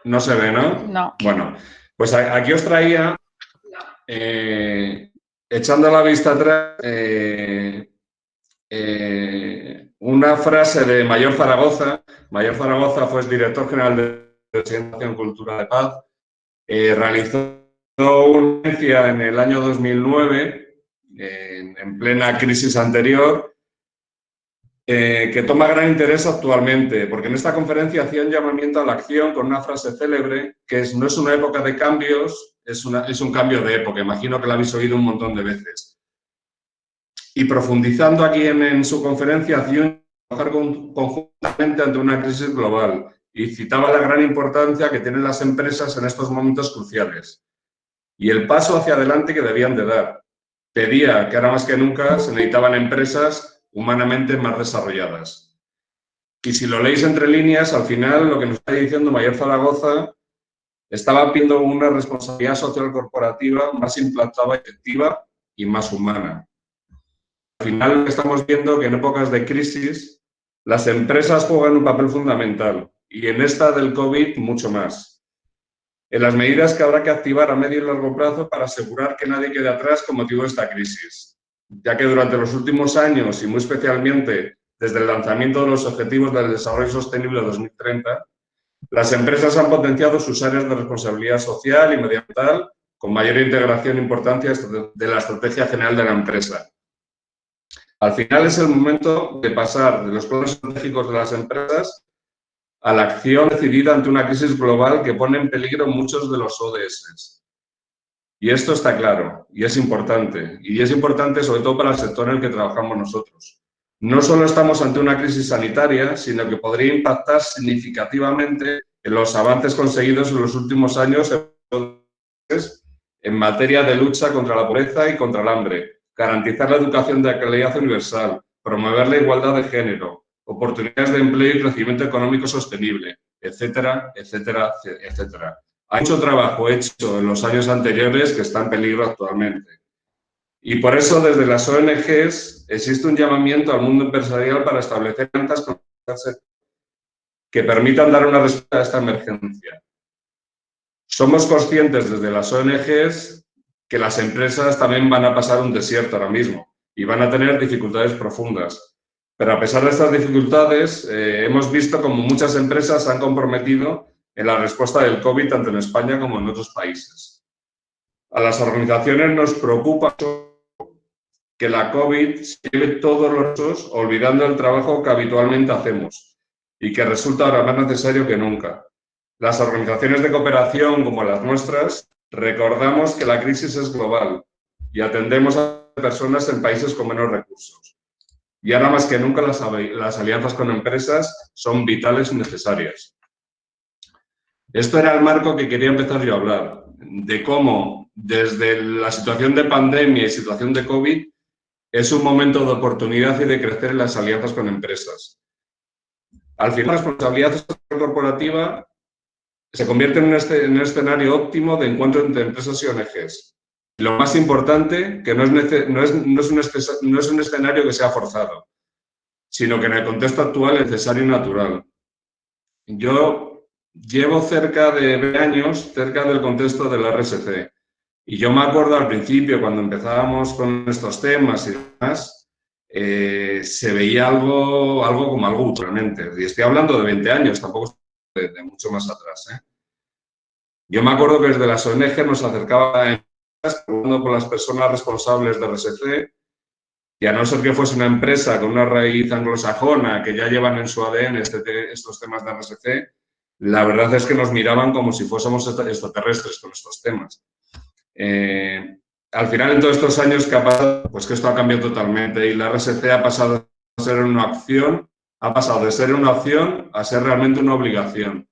No se ve, ¿no? No. Bueno, pues aquí os traía, echando la vista atrás, una frase de Mayor Zaragoza. Mayor Zaragoza fue director general de Educación, Cultura de Paz. Realizó una ponencia en el año 2009, en plena crisis anterior, que toma gran interés actualmente, porque en esta conferencia hacía un llamamiento a la acción con una frase célebre, que es: no es una época de cambios, es un cambio de época. Imagino que la habéis oído un montón de veces. Y profundizando aquí en su conferencia, hacía trabajar conjuntamente ante una crisis global y citaba la gran importancia que tienen las empresas en estos momentos cruciales y el paso hacia adelante que debían de dar. Pedía que ahora más que nunca se necesitaban empresas humanamente más desarrolladas. Y si lo leéis entre líneas, al final lo que nos está diciendo Mayor Zaragoza estaba pidiendo una responsabilidad social corporativa más implantada, efectiva y más humana. Al final estamos viendo que en épocas de crisis las empresas juegan un papel fundamental y en esta del COVID mucho más. En las medidas que habrá que activar a medio y largo plazo para asegurar que nadie quede atrás con motivo de esta crisis, ya que durante los últimos años y muy especialmente desde el lanzamiento de los Objetivos del Desarrollo Sostenible 2030, las empresas han potenciado sus áreas de responsabilidad social y medioambiental con mayor integración e importancia de la estrategia general de la empresa. Al final es el momento de pasar de los planes estratégicos de las empresas a la acción decidida ante una crisis global que pone en peligro muchos de los ODS. Y esto está claro, y es importante sobre todo para el sector en el que trabajamos nosotros. No solo estamos ante una crisis sanitaria, sino que podría impactar significativamente en los avances conseguidos en los últimos años en materia de lucha contra la pobreza y contra el hambre, garantizar la educación de calidad universal, promover la igualdad de género, oportunidades de empleo y crecimiento económico sostenible, etcétera, etcétera, etcétera. Hay mucho trabajo hecho en los años anteriores que está en peligro actualmente. Y por eso, desde las ONGs, existe un llamamiento al mundo empresarial para establecer alianzas que permitan dar una respuesta a esta emergencia. Somos conscientes desde las ONGs que las empresas también van a pasar un desierto ahora mismo y van a tener dificultades profundas. Pero a pesar de estas dificultades, hemos visto como muchas empresas se han comprometido en la respuesta del COVID tanto en España como en otros países. A las organizaciones nos preocupa que la COVID se lleve todos los recursos, olvidando el trabajo que habitualmente hacemos y que resulta ahora más necesario que nunca. Las organizaciones de cooperación como las nuestras recordamos que la crisis es global y atendemos a personas en países con menos recursos. Y ahora más que nunca las alianzas con empresas son vitales y necesarias. Esto era el marco que quería empezar yo a hablar, de cómo desde la situación de pandemia y situación de COVID es un momento de oportunidad y de crecer en las alianzas con empresas. Al final, la responsabilidad corporativa se convierte en un escenario óptimo de encuentro entre empresas y ONGs. Lo más importante, que no es un escenario que sea forzado, sino que en el contexto actual es necesario y natural. Yo llevo cerca de 20 años cerca del contexto del RSC. Y yo me acuerdo al principio, cuando empezábamos con estos temas y demás, se veía algo como algo realmente. Y estoy hablando de 20 años, tampoco de mucho más atrás. Yo me acuerdo que desde las ONG nos acercaban preguntando por las personas responsables de RSC, y a no ser que fuese una empresa con una raíz anglosajona que ya llevan en su ADN estos temas de RSC, la verdad es que nos miraban como si fuésemos extraterrestres con estos temas. Al final, en todos estos años que ha pasado, pues que esto ha cambiado totalmente y la RSC ha pasado a ser una opción, ha pasado de ser una opción a ser realmente una obligación.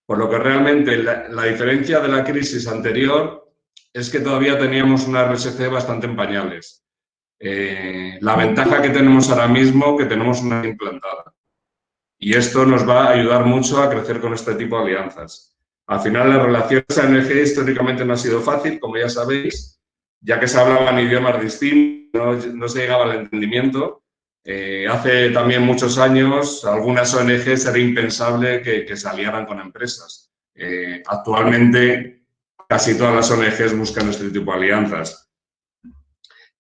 Por lo que realmente la diferencia de la crisis anterior es que todavía teníamos una RSC bastante en pañales. La ventaja que tenemos ahora mismo, que tenemos una implantada. Y esto nos va a ayudar mucho a crecer con este tipo de alianzas. Al final, las relaciones ANG históricamente no ha sido fácil, como ya sabéis, ya que se hablaban idiomas distintos, no se llegaba al entendimiento. Hace también muchos años, algunas ONGs era impensable que se aliaran con empresas. Actualmente, casi todas las ONGs buscan este tipo de alianzas.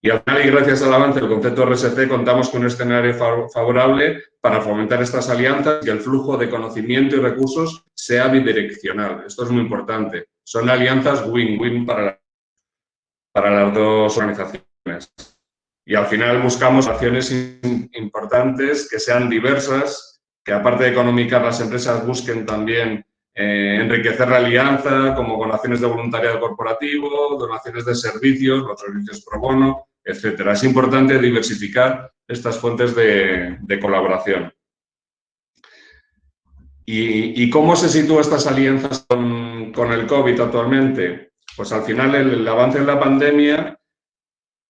Y al final, y gracias al avance del concepto RSC, contamos con un escenario favorable para fomentar estas alianzas y que el flujo de conocimiento y recursos sea bidireccional. Esto es muy importante. Son alianzas win-win para las dos organizaciones. Y al final buscamos acciones importantes que sean diversas, que aparte de economizar, las empresas busquen también enriquecer la alianza, como donaciones de voluntariado corporativo, donaciones de servicios, los servicios pro bono, etcétera. Es importante diversificar estas fuentes de colaboración. ¿Y cómo se sitúan estas alianzas con el COVID actualmente? Pues al final el avance en la pandemia,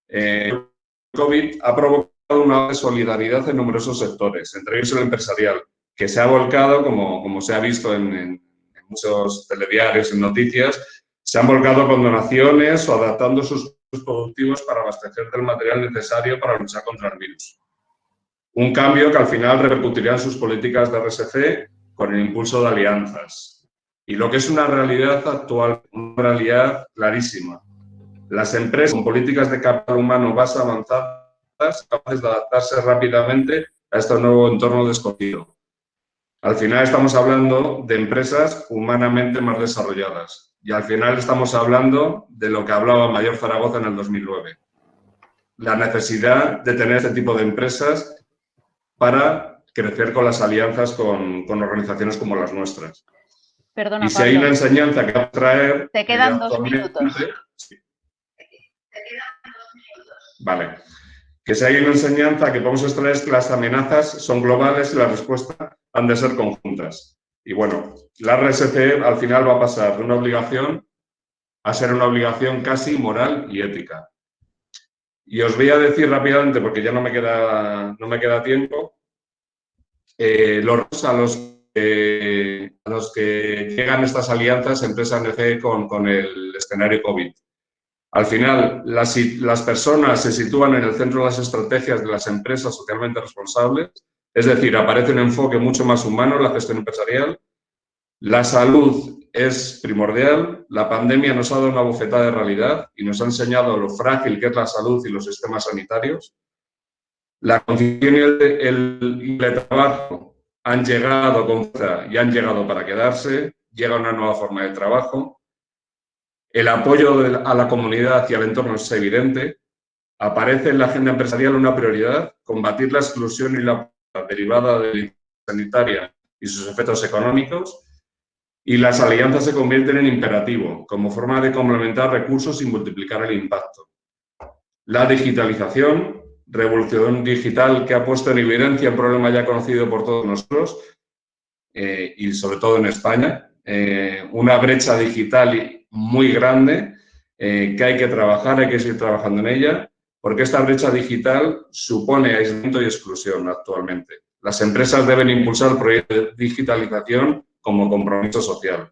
el COVID ha provocado una solidaridad en numerosos sectores, entre ellos el empresarial, que se ha volcado, como se ha visto en muchos telediarios, en noticias, se han volcado con donaciones o adaptando sus productivos para abastecer del material necesario para luchar contra el virus. Un cambio que al final repercutirá en sus políticas de RSC con el impulso de alianzas. Y lo que es una realidad actual, una realidad clarísima. Las empresas con políticas de capital humano más avanzadas, capaces de adaptarse rápidamente a este nuevo entorno desconocido. Al final estamos hablando de empresas humanamente más desarrolladas. Y al final estamos hablando de lo que hablaba Mayor Zaragoza en el 2009. La necesidad de tener este tipo de empresas para crecer con las alianzas con organizaciones como las nuestras. Perdona, y si hay una enseñanza que va a traer... Te quedan 2 minutos. Sí. Vale. Que si hay una enseñanza que podemos extraer es que las amenazas son globales y las respuestas han de ser conjuntas. Y bueno, la RSC al final va a pasar de una obligación a ser una obligación casi moral y ética. Y os voy a decir rápidamente, porque ya no me queda tiempo, a los que llegan estas alianzas empresa ONG con el escenario COVID. Al final, las personas se sitúan en el centro de las estrategias de las empresas socialmente responsables, es decir, aparece un enfoque mucho más humano en la gestión empresarial. La salud es primordial. La pandemia nos ha dado una bofetada de realidad y nos ha enseñado lo frágil que es la salud y los sistemas sanitarios. La conciliación y el teletrabajo han llegado con fuerza y han llegado para quedarse. llega una nueva forma de trabajo. El apoyo a la comunidad y al entorno es evidente. Aparece en la agenda empresarial una prioridad, combatir la exclusión y la pobreza derivada de la sanitaria y sus efectos económicos, y las alianzas se convierten en imperativo, como forma de complementar recursos y multiplicar el impacto. La digitalización, revolución digital que ha puesto en evidencia un problema ya conocido por todos nosotros, y sobre todo en España, una brecha digital muy grande que hay que trabajar, hay que seguir trabajando en ella, porque esta brecha digital supone aislamiento y exclusión actualmente. Las empresas deben impulsar el proyecto de digitalización como compromiso social.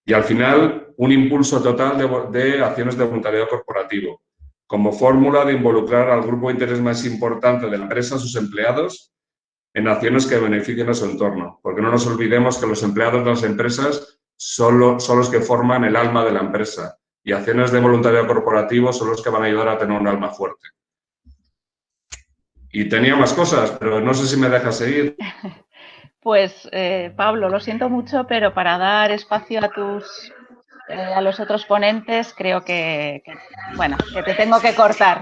Y al final, un impulso total de acciones de voluntariado corporativo, como fórmula de involucrar al grupo de interés más importante de la empresa, sus empleados, en acciones que beneficien a su entorno. Porque no nos olvidemos que los empleados de las empresas son los que forman el alma de la empresa, y acciones de voluntariado corporativo son los que van a ayudar a tener un alma fuerte. Y tenía más cosas, pero no sé si me dejas seguir. Pues, Pablo, lo siento mucho, pero para dar espacio a los otros ponentes, creo que te tengo que cortar.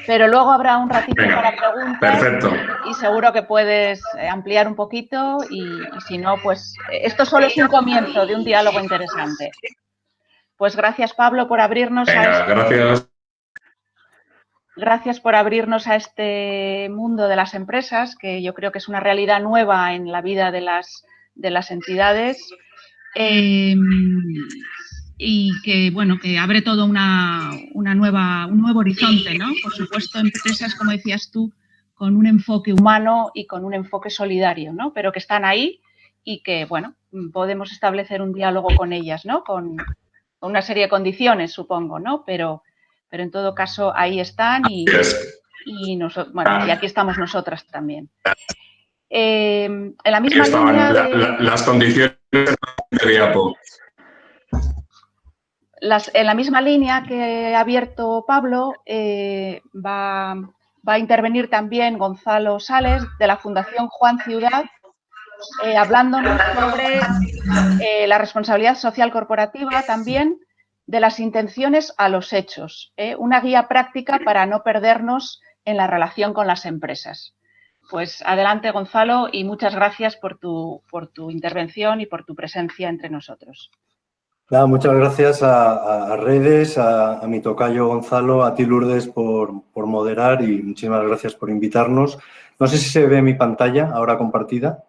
Pero luego habrá un ratito para preguntas. Perfecto. Y seguro que puedes ampliar un poquito y si no, pues esto solo es un comienzo de un diálogo interesante. Pues gracias, Pablo, por abrirnos Gracias por abrirnos a este mundo de las empresas, que yo creo que es una realidad nueva en la vida de las entidades y que, bueno, que abre todo un nuevo horizonte, ¿no? Por supuesto, empresas, como decías tú, con un enfoque humano y con un enfoque solidario, ¿no? Pero que están ahí y que, bueno, podemos establecer un diálogo con ellas, ¿no? Con una serie de condiciones, supongo, ¿no? Pero en todo caso ahí están y aquí estamos nosotras también. En la misma línea las condiciones de en la misma línea que ha abierto Pablo, va a intervenir también Gonzalo Sales, de la Fundación Juan Ciudad, hablándonos sobre la responsabilidad social corporativa también, de las intenciones a los hechos, una guía práctica para no perdernos en la relación con las empresas. Pues adelante, Gonzalo, y muchas gracias por tu intervención y por tu presencia entre nosotros. Nada, muchas gracias a Redes, a mi tocayo Gonzalo, a ti, Lourdes, por moderar, y muchísimas gracias por invitarnos. No sé si se ve mi pantalla ahora compartida.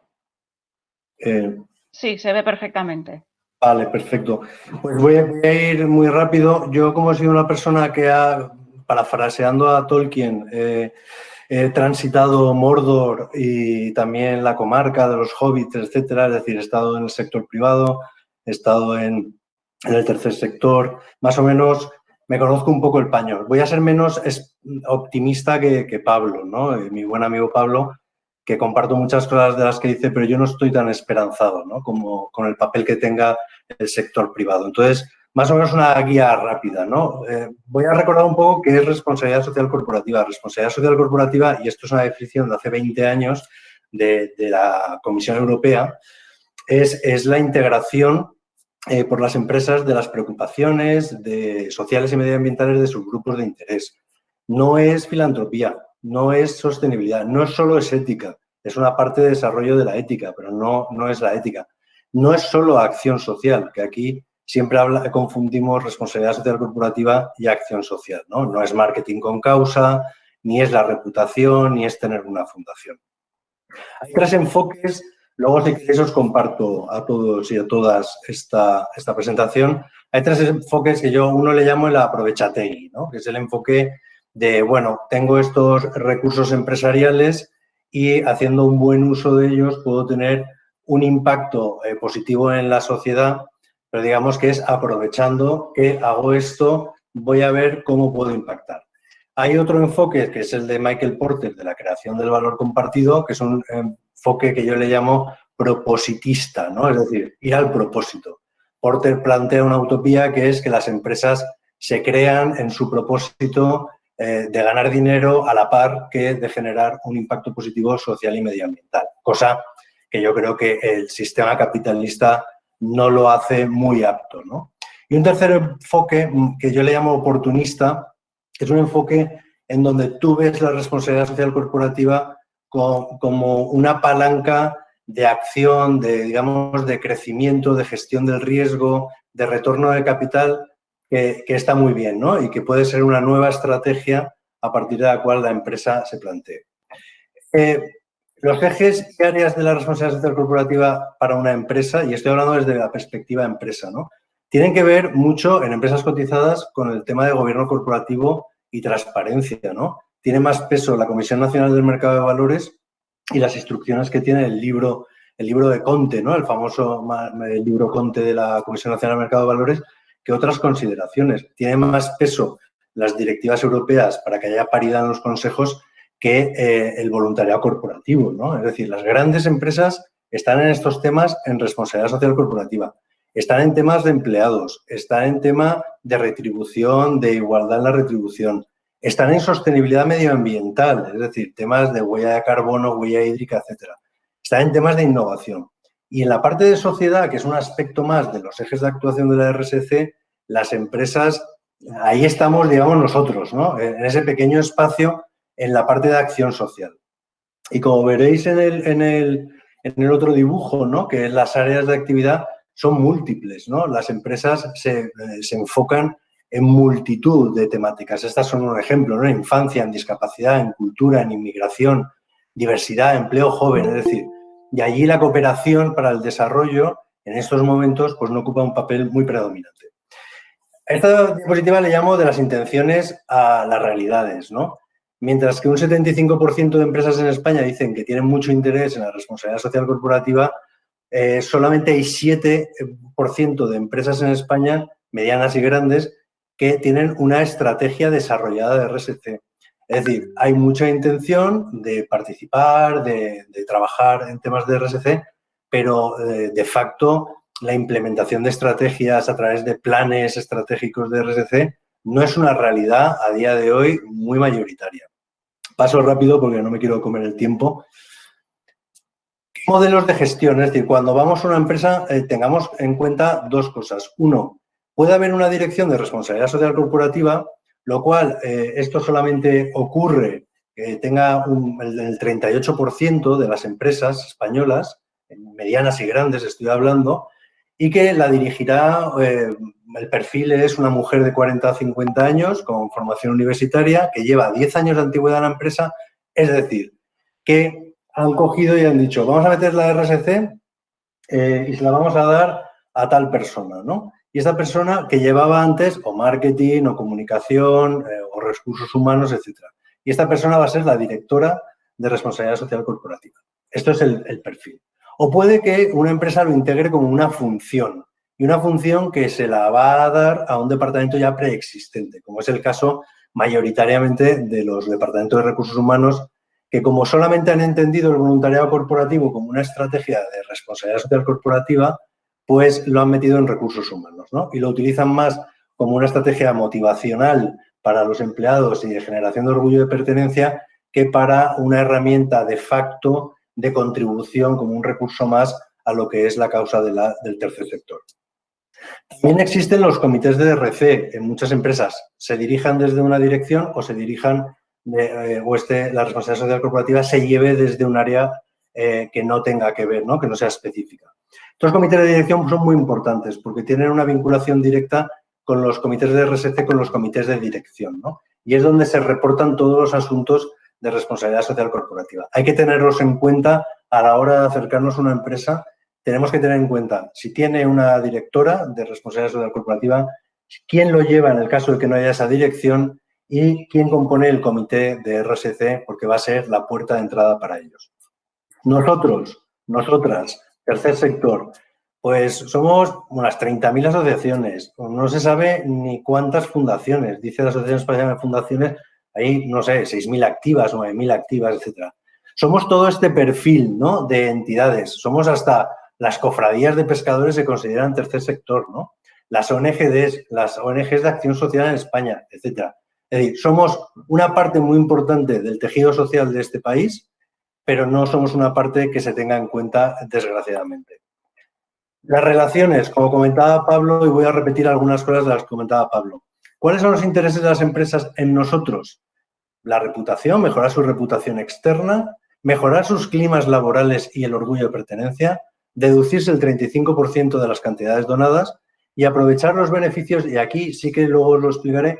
Sí, se ve perfectamente. Vale, perfecto. Pues voy a ir muy rápido. Yo, como he sido una persona que parafraseando a Tolkien, he transitado Mordor y también la comarca de los hobbits, etcétera, es decir, he estado en el sector privado, he estado en el tercer sector, más o menos me conozco un poco el paño. Voy a ser menos optimista que Pablo, ¿no? Mi buen amigo Pablo, que comparto muchas cosas de las que dice, pero yo no estoy tan esperanzado, ¿no? Como con el papel que tenga el sector privado. Entonces, más o menos una guía rápida, ¿no? Voy a recordar un poco qué es responsabilidad social corporativa. Responsabilidad social corporativa, y esto es una definición de hace 20 años de la Comisión Europea, es la integración por las empresas de las preocupaciones sociales y medioambientales de sus grupos de interés. No es filantropía, no es sostenibilidad, no solo es ética, es una parte de desarrollo de la ética, pero no es la ética. No es solo acción social, que aquí siempre confundimos responsabilidad social corporativa y acción social, ¿no? No es marketing con causa, ni es la reputación, ni es tener una fundación. Hay tres enfoques. Luego, si queréis, os comparto a todos y a todas esta presentación. Hay tres enfoques que uno le llamo el aprovechategui, ¿no? Que es el enfoque de, bueno, tengo estos recursos empresariales y haciendo un buen uso de ellos puedo tener un impacto positivo en la sociedad, pero digamos que es aprovechando que hago esto, voy a ver cómo puedo impactar. Hay otro enfoque que es el de Michael Porter, de la creación del valor compartido, que es un enfoque que yo le llamo propositista, ¿no? Es decir, ir al propósito. Porter plantea una utopía que es que las empresas se crean en su propósito de ganar dinero a la par que de generar un impacto positivo social y medioambiental, cosa que yo creo que el sistema capitalista no lo hace muy apto, ¿no? Y un tercer enfoque, que yo le llamo oportunista, es un enfoque en donde tú ves la responsabilidad social corporativa como una palanca de acción, digamos, de crecimiento, de gestión del riesgo, de retorno de capital, que está muy bien, ¿no? Y que puede ser una nueva estrategia a partir de la cual la empresa se plantee. Los ejes y áreas de la responsabilidad social corporativa para una empresa, y estoy hablando desde la perspectiva de empresa, ¿no? Tienen que ver mucho en empresas cotizadas con el tema de gobierno corporativo y transparencia, ¿no? Tiene más peso la Comisión Nacional del Mercado de Valores y las instrucciones que tiene el libro de Conte, ¿no? El famoso libro Conte de la Comisión Nacional del Mercado de Valores, que otras consideraciones. Tiene más peso las directivas europeas para que haya paridad en los consejos que el voluntariado corporativo, ¿no? Es decir, las grandes empresas están en estos temas en responsabilidad social corporativa, están en temas de empleados, están en tema de retribución, de igualdad en la retribución, están en sostenibilidad medioambiental, es decir, temas de huella de carbono, huella hídrica, etcétera. Están en temas de innovación. Y en la parte de sociedad, que es un aspecto más de los ejes de actuación de la RSC, las empresas, ahí estamos, digamos, nosotros, ¿no? En ese pequeño espacio en la parte de acción social. Y como veréis en el otro dibujo, ¿no? Que es las áreas de actividad son múltiples, ¿no? Las empresas se enfocan en multitud de temáticas. Estas son un ejemplo, ¿no? En infancia, en discapacidad, en cultura, en inmigración, diversidad, empleo joven, es decir, y allí la cooperación para el desarrollo en estos momentos pues no ocupa un papel muy predominante. A esta diapositiva le llamo de las intenciones a las realidades, ¿no? Mientras que un 75% de empresas en España dicen que tienen mucho interés en la responsabilidad social corporativa, solamente hay 7% de empresas en España, medianas y grandes, que tienen una estrategia desarrollada de RSC. Es decir, hay mucha intención de participar, de trabajar en temas de RSC, pero de facto la implementación de estrategias a través de planes estratégicos de RSC no es una realidad a día de hoy muy mayoritaria. Paso rápido porque no me quiero comer el tiempo. ¿Qué modelos de gestión? Es decir, cuando vamos a una empresa tengamos en cuenta dos cosas. Uno, puede haber una dirección de responsabilidad social corporativa, lo cual esto solamente ocurre que tenga el 38% de las empresas españolas, medianas y grandes estoy hablando, y que la dirigirá, el perfil es una mujer de 40 a 50 años con formación universitaria que lleva 10 años de antigüedad en la empresa, es decir, que han cogido y han dicho, vamos a meter la RSC y se la vamos a dar a tal persona, ¿no? Y esta persona que llevaba antes o marketing o comunicación o recursos humanos, etcétera. Y esta persona va a ser la directora de responsabilidad social corporativa. Esto es el perfil. O puede que una empresa lo integre como una función, y una función que se la va a dar a un departamento ya preexistente, como es el caso mayoritariamente de los departamentos de recursos humanos, que como solamente han entendido el voluntariado corporativo como una estrategia de responsabilidad social corporativa, pues lo han metido en recursos humanos, ¿no? Y lo utilizan más como una estrategia motivacional para los empleados y de generación de orgullo de pertenencia que para una herramienta de facto de contribución como un recurso más a lo que es la causa del tercer sector. También existen los comités de RC en muchas empresas. Se dirijan desde una dirección o se dirijan la responsabilidad social corporativa se lleve desde un área que no tenga que ver, ¿no? Que no sea específica. Estos comités de dirección son muy importantes porque tienen una vinculación directa con los comités de RSC, con los comités de dirección, ¿no? Y es donde se reportan todos los asuntos de responsabilidad social corporativa. Hay que tenerlos en cuenta a la hora de acercarnos a una empresa. Tenemos que tener en cuenta si tiene una directora de responsabilidad social corporativa, quién lo lleva en el caso de que no haya esa dirección y quién compone el comité de RSC, porque va a ser la puerta de entrada para ellos. Nosotros, nosotras, tercer sector, pues somos unas 30.000 asociaciones. No se sabe ni cuántas fundaciones. Dice la Asociación Española de Fundaciones, hay, no sé, 6.000 activas, 9.000 activas, etcétera. Somos todo este perfil, ¿no? De entidades. Somos hasta las cofradías de pescadores se consideran tercer sector, ¿no? Las ONGs de acción social en España, etcétera. Es decir, somos una parte muy importante del tejido social de este país, pero no somos una parte que se tenga en cuenta, desgraciadamente. Las relaciones, como comentaba Pablo, y voy a repetir algunas cosas de las que comentaba Pablo. ¿Cuáles son los intereses de las empresas en nosotros? La reputación, mejorar su reputación externa, mejorar sus climas laborales y el orgullo de pertenencia, deducirse el 35% de las cantidades donadas y aprovechar los beneficios, y aquí sí que luego os lo explicaré.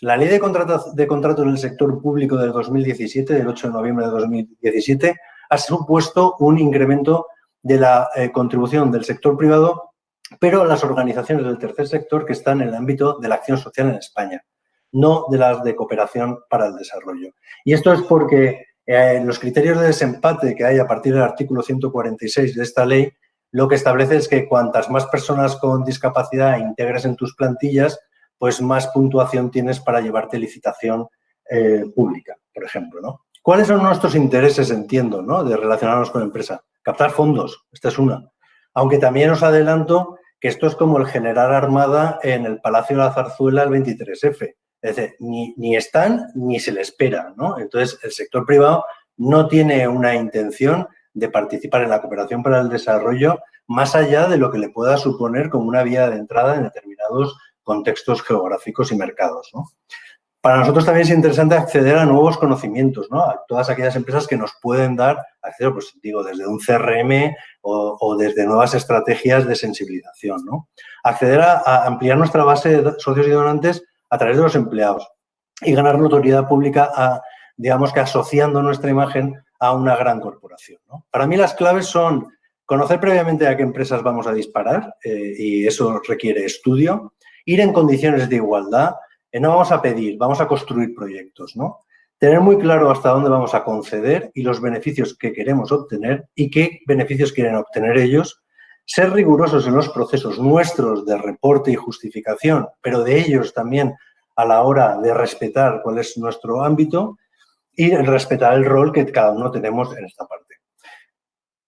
La ley de contratos en el sector público del 2017, del 8 de noviembre de 2017, ha supuesto un incremento de la contribución del sector privado, pero las organizaciones del tercer sector que están en el ámbito de la acción social en España, no de las de cooperación para el desarrollo. Y esto es porque los criterios de desempate que hay a partir del artículo 146 de esta ley, lo que establece es que cuantas más personas con discapacidad integres en tus plantillas, pues más puntuación tienes para llevarte licitación pública, por ejemplo, ¿no? ¿Cuáles son nuestros intereses, entiendo, ¿no?, de relacionarnos con la empresa? Captar fondos, esta es una. Aunque también os adelanto que esto es como el generar armada en el Palacio de la Zarzuela el 23F. Es decir, ni están ni se le espera, ¿no? Entonces, el sector privado no tiene una intención de participar en la cooperación para el desarrollo más allá de lo que le pueda suponer como una vía de entrada en determinados contextos geográficos y mercados, ¿no? Para nosotros también es interesante acceder a nuevos conocimientos, ¿no? A todas aquellas empresas que nos pueden dar acceso, pues digo, desde un CRM o desde nuevas estrategias de sensibilización, ¿no? Acceder a ampliar nuestra base de socios y donantes a través de los empleados y ganar notoriedad pública, digamos que asociando nuestra imagen a una gran corporación, ¿no? Para mí las claves son conocer previamente a qué empresas vamos a disparar y eso requiere estudio, ir en condiciones de igualdad. No vamos a pedir, vamos a construir proyectos, ¿no? Tener muy claro hasta dónde vamos a conceder y los beneficios que queremos obtener y qué beneficios quieren obtener ellos. Ser rigurosos en los procesos nuestros de reporte y justificación, pero de ellos también a la hora de respetar cuál es nuestro ámbito y respetar el rol que cada uno tenemos en esta parte.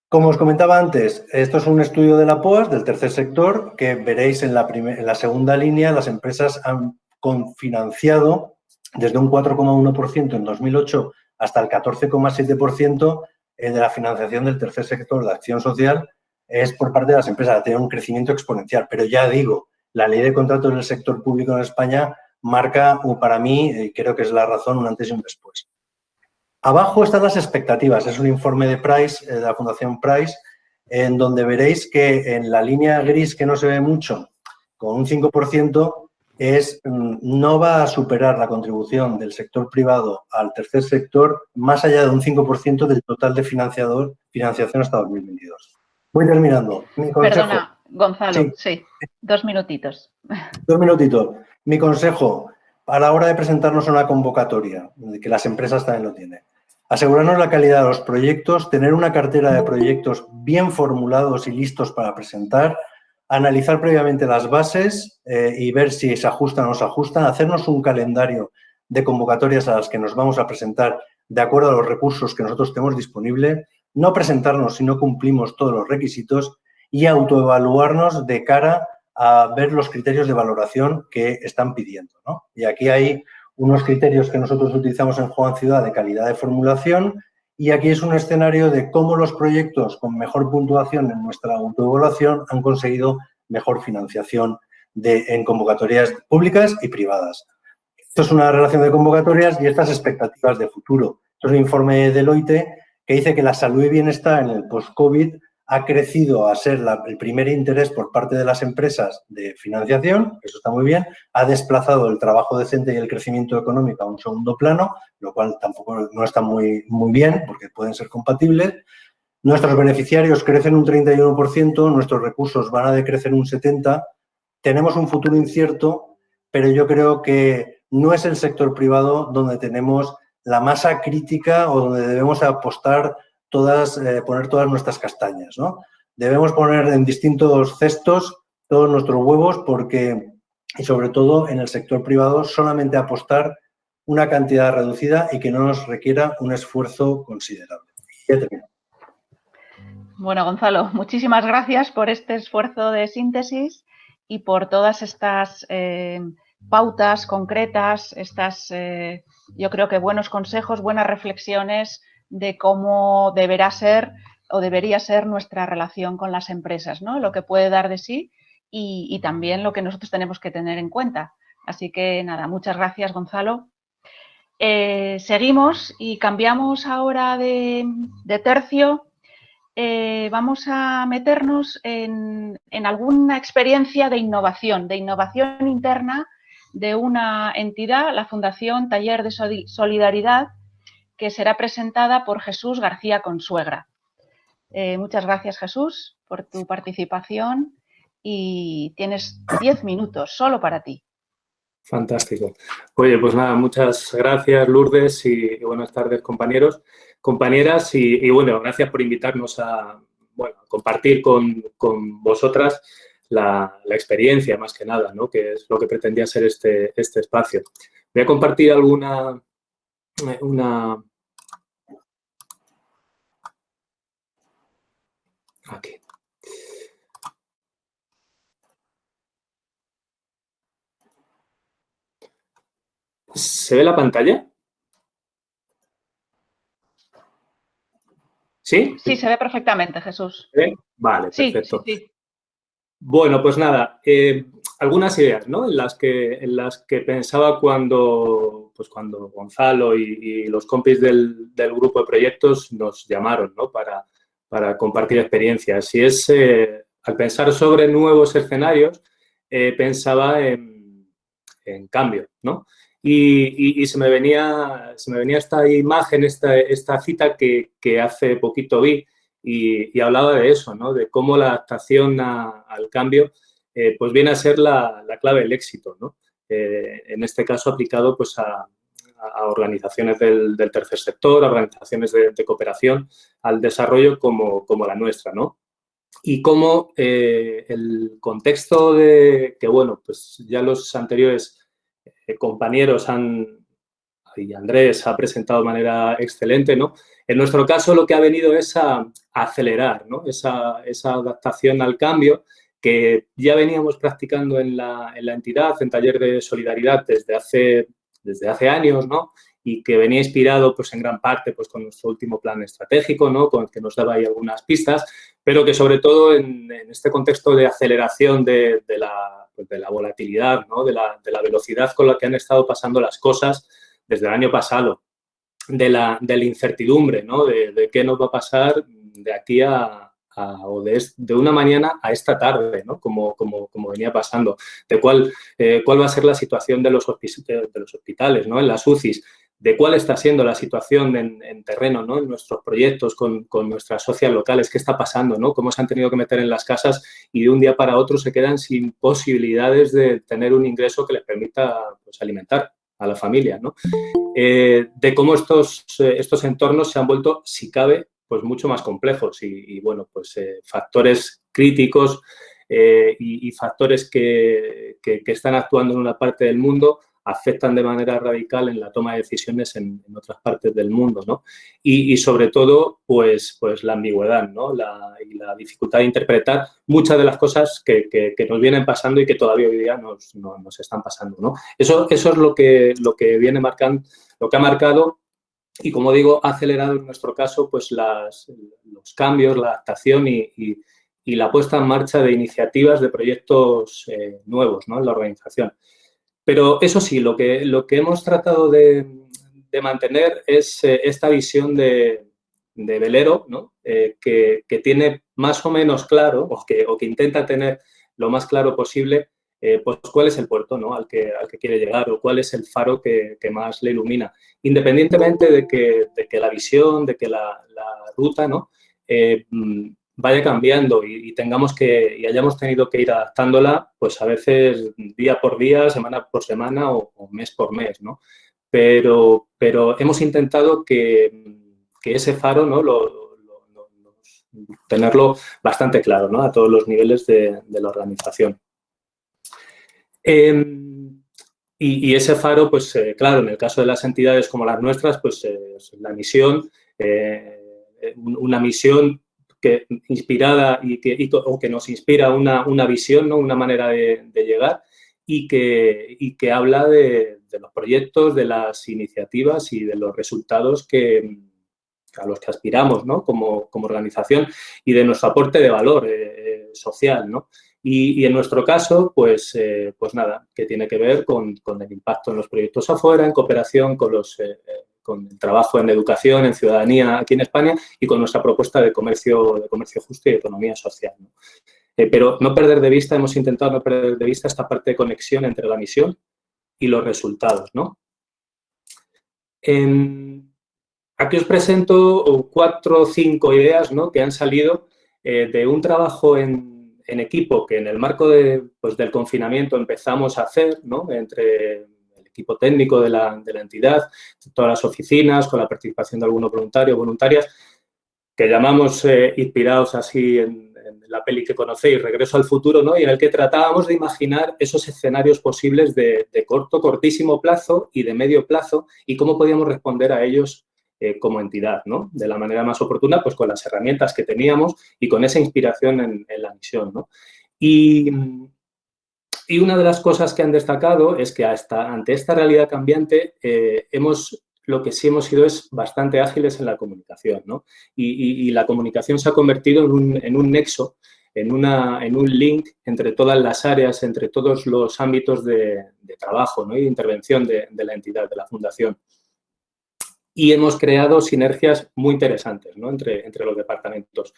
Como os comentaba antes, esto es un estudio de la POAS, del tercer sector, que veréis en la segunda línea. Las empresas han confinanciado desde un 4,1% en 2008 hasta el 14,7% de la financiación del tercer sector de acción social es por parte de las empresas. Tiene un crecimiento exponencial, pero ya digo, la ley de contratos del sector público en España marca, para mí, creo que es la razón, un antes y un después. Abajo están las expectativas. Es un informe de Price, de la Fundación Price, en donde veréis que en la línea gris que no se ve mucho, con un 5%, no va a superar la contribución del sector privado al tercer sector más allá de un 5% del total de financiación hasta 2022. Voy terminando. Mi consejo, perdona, Gonzalo, sí, 2 minutitos. 2 minutitos. Mi consejo a la hora de presentarnos una convocatoria, que las empresas también lo tienen, asegurarnos la calidad de los proyectos, tener una cartera de proyectos bien formulados y listos para presentar, analizar previamente las bases y ver si se ajustan o no se ajustan, hacernos un calendario de convocatorias a las que nos vamos a presentar de acuerdo a los recursos que nosotros tenemos disponibles, no presentarnos si no cumplimos todos los requisitos y autoevaluarnos de cara a ver los criterios de valoración que están pidiendo, ¿no? Y aquí hay unos criterios que nosotros utilizamos en Juan Ciudad de calidad de formulación y aquí es un escenario de cómo los proyectos con mejor puntuación en nuestra autoevaluación han conseguido mejor financiación en convocatorias públicas y privadas. Esto es una relación de convocatorias y estas expectativas de futuro. Esto es un informe de Deloitte que dice que la salud y bienestar en el post-COVID ha crecido a ser el primer interés por parte de las empresas de financiación, eso está muy bien, ha desplazado el trabajo decente y el crecimiento económico a un segundo plano, lo cual tampoco no está muy bien porque pueden ser compatibles. Nuestros beneficiarios crecen un 31%, nuestros recursos van a decrecer un 70%, tenemos un futuro incierto, pero yo creo que no es el sector privado donde tenemos la masa crítica o donde debemos apostar poner todas nuestras castañas, ¿no? Debemos poner en distintos cestos todos nuestros huevos porque, y sobre todo en el sector privado, solamente apostar una cantidad reducida y que no nos requiera un esfuerzo considerable. Ya termino. Bueno, Gonzalo, muchísimas gracias por este esfuerzo de síntesis y por todas estas pautas concretas, yo creo que buenos consejos, buenas reflexiones de cómo deberá ser o debería ser nuestra relación con las empresas, ¿no? Lo que puede dar de sí y también lo que nosotros tenemos que tener en cuenta. Así que nada, muchas gracias, Gonzalo. Seguimos y cambiamos ahora de tercio. Vamos a meternos en alguna experiencia de innovación interna de una entidad, la Fundación Taller de Solidaridad, que será presentada por Jesús García Consuegra. Muchas gracias, Jesús, por tu participación y tienes 10 minutos solo para ti. Fantástico. Oye, pues nada, muchas gracias, Lourdes, y buenas tardes, compañeros, compañeras, y bueno, gracias por invitarnos a compartir con vosotras la experiencia, más que nada, ¿no? Que es lo que pretendía ser este espacio. Voy a compartir aquí. ¿Se ve la pantalla? ¿Sí? Sí, se ve perfectamente, Jesús. ¿Se ve? Vale, perfecto. Sí. Bueno, pues nada, algunas ideas, ¿no? En las que pensaba cuando Gonzalo y los compis del grupo de proyectos nos llamaron, ¿no? Para compartir experiencias. Y es, al pensar sobre nuevos escenarios, pensaba en cambio, ¿no? Y se me venía esta imagen, esta cita que hace poquito vi y hablaba de eso, ¿no? De cómo la adaptación al cambio pues viene a ser la clave del éxito, ¿no? En este caso aplicado pues a organizaciones del tercer sector, a organizaciones de cooperación, al desarrollo como la nuestra, ¿no? Y cómo el contexto que, bueno, pues ya los anteriores compañeros y Andrés ha presentado de manera excelente, ¿no? En nuestro caso lo que ha venido es a acelerar, ¿no? Esa adaptación al cambio que ya veníamos practicando en la entidad, en Taller de Solidaridad desde hace años, ¿no? Y que venía inspirado pues en gran parte pues con nuestro último plan estratégico, ¿no? Con el que nos daba ahí algunas pistas, pero que sobre todo en este contexto de aceleración de la volatilidad, ¿no? de la velocidad con la que han estado pasando las cosas desde el año pasado, de la incertidumbre, ¿no? De qué nos va a pasar de aquí o de una mañana a esta tarde, ¿no? Como venía pasando, de cuál va a ser la situación de los hospitales, ¿no? En las UCIs, de cuál está siendo la situación en terreno, ¿no? En nuestros proyectos con nuestras socias locales, qué está pasando, ¿no? Cómo se han tenido que meter en las casas y de un día para otro se quedan sin posibilidades de tener un ingreso que les permita pues, alimentar a la familia, ¿no? De cómo estos entornos se han vuelto, si cabe, pues mucho más complejos y bueno, pues factores críticos y factores que están actuando en una parte del mundo afectan de manera radical en la toma de decisiones en otras partes del mundo, ¿no? Y sobre todo, pues la ambigüedad, ¿no? Y la dificultad de interpretar muchas de las cosas que nos vienen pasando y que todavía hoy día nos están pasando, ¿no? Eso es lo que viene marcando, lo que ha marcado y, como digo, ha acelerado en nuestro caso pues los cambios, la adaptación y la puesta en marcha de iniciativas, de proyectos nuevos, ¿no? En la organización. Pero eso sí, lo que hemos tratado de mantener es esta visión de velero, ¿no? Que tiene más o menos claro o que intenta tener lo más claro posible pues cuál es el puerto, ¿no? al que quiere llegar o cuál es el faro que más le ilumina. Independientemente de que la visión, de que la ruta, ¿no? Vaya cambiando y hayamos tenido que ir adaptándola, pues a veces día por día, semana por semana o mes por mes, ¿no? Pero hemos intentado que ese faro, ¿no? Tenerlo bastante claro, ¿no? A todos los niveles de la organización. Y ese faro, pues claro, en el caso de las entidades como las nuestras, pues la misión, una misión inspirada o que nos inspira una visión, ¿no? Una manera de llegar y que habla de los proyectos, de las iniciativas y de los resultados que los que aspiramos, ¿no? Como organización y de nuestro aporte de valor social, ¿no? Y en nuestro caso, pues nada, que tiene que ver con el impacto en los proyectos afuera, en cooperación con el trabajo en educación, en ciudadanía aquí en España y con nuestra propuesta de comercio justo y economía social, ¿no? Pero hemos intentado no perder de vista esta parte de conexión entre la misión y los resultados, ¿no? Aquí os presento 4 o 5 ideas, ¿no? Que han salido de un trabajo en equipo que en el marco del confinamiento empezamos a hacer, ¿no? Entre el equipo técnico de la entidad, todas las oficinas, con la participación de algunos voluntarios, voluntarias, que llamamos, inspirados así en la peli que conocéis, Regreso al futuro, ¿no? Y en el que tratábamos de imaginar esos escenarios posibles de cortísimo plazo y de medio plazo y cómo podíamos responder a ellos como entidad, ¿no? De la manera más oportuna, pues con las herramientas que teníamos y con esa inspiración en la misión, ¿no? Y una de las cosas que han destacado es que ante esta realidad cambiante lo que sí hemos sido es bastante ágiles en la comunicación, ¿no? Y la comunicación se ha convertido en un nexo, en un link entre todas las áreas, entre todos los ámbitos de trabajo, ¿no? Y de intervención de la entidad, de la fundación. Y hemos creado sinergias muy interesantes, ¿no? entre los departamentos.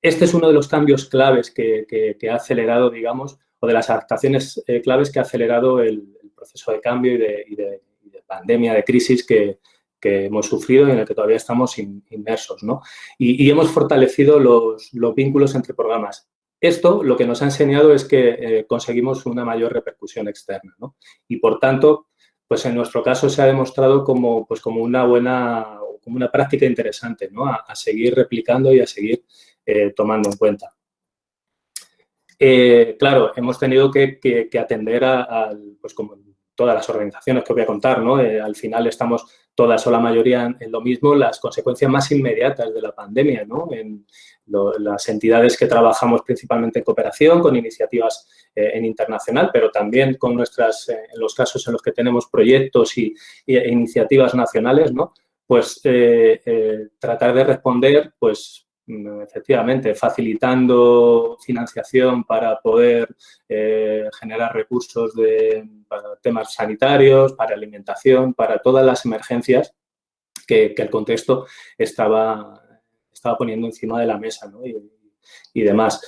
Este es uno de los cambios claves que ha acelerado, digamos, o de las adaptaciones claves que ha acelerado el proceso de cambio y de pandemia, de crisis que hemos sufrido y en el que todavía estamos inmersos, ¿no? Y hemos fortalecido los vínculos entre programas. Esto lo que nos ha enseñado es que conseguimos una mayor repercusión externa, ¿no? Y, por tanto, pues en nuestro caso se ha demostrado como una práctica interesante, ¿no? A seguir replicando y a seguir tomando en cuenta. Claro, hemos tenido que atender pues como todas las organizaciones que os voy a contar, ¿no? Al final estamos todas o la mayoría en lo mismo, las consecuencias más inmediatas de la pandemia, ¿no? En las entidades que trabajamos principalmente en cooperación, con iniciativas en internacional, pero también con en los casos en los que tenemos proyectos e iniciativas nacionales, ¿no? Pues tratar de responder, pues, efectivamente, facilitando financiación para poder generar recursos para temas sanitarios, para alimentación, para todas las emergencias que el contexto estaba poniendo encima de la mesa, ¿no? Y demás.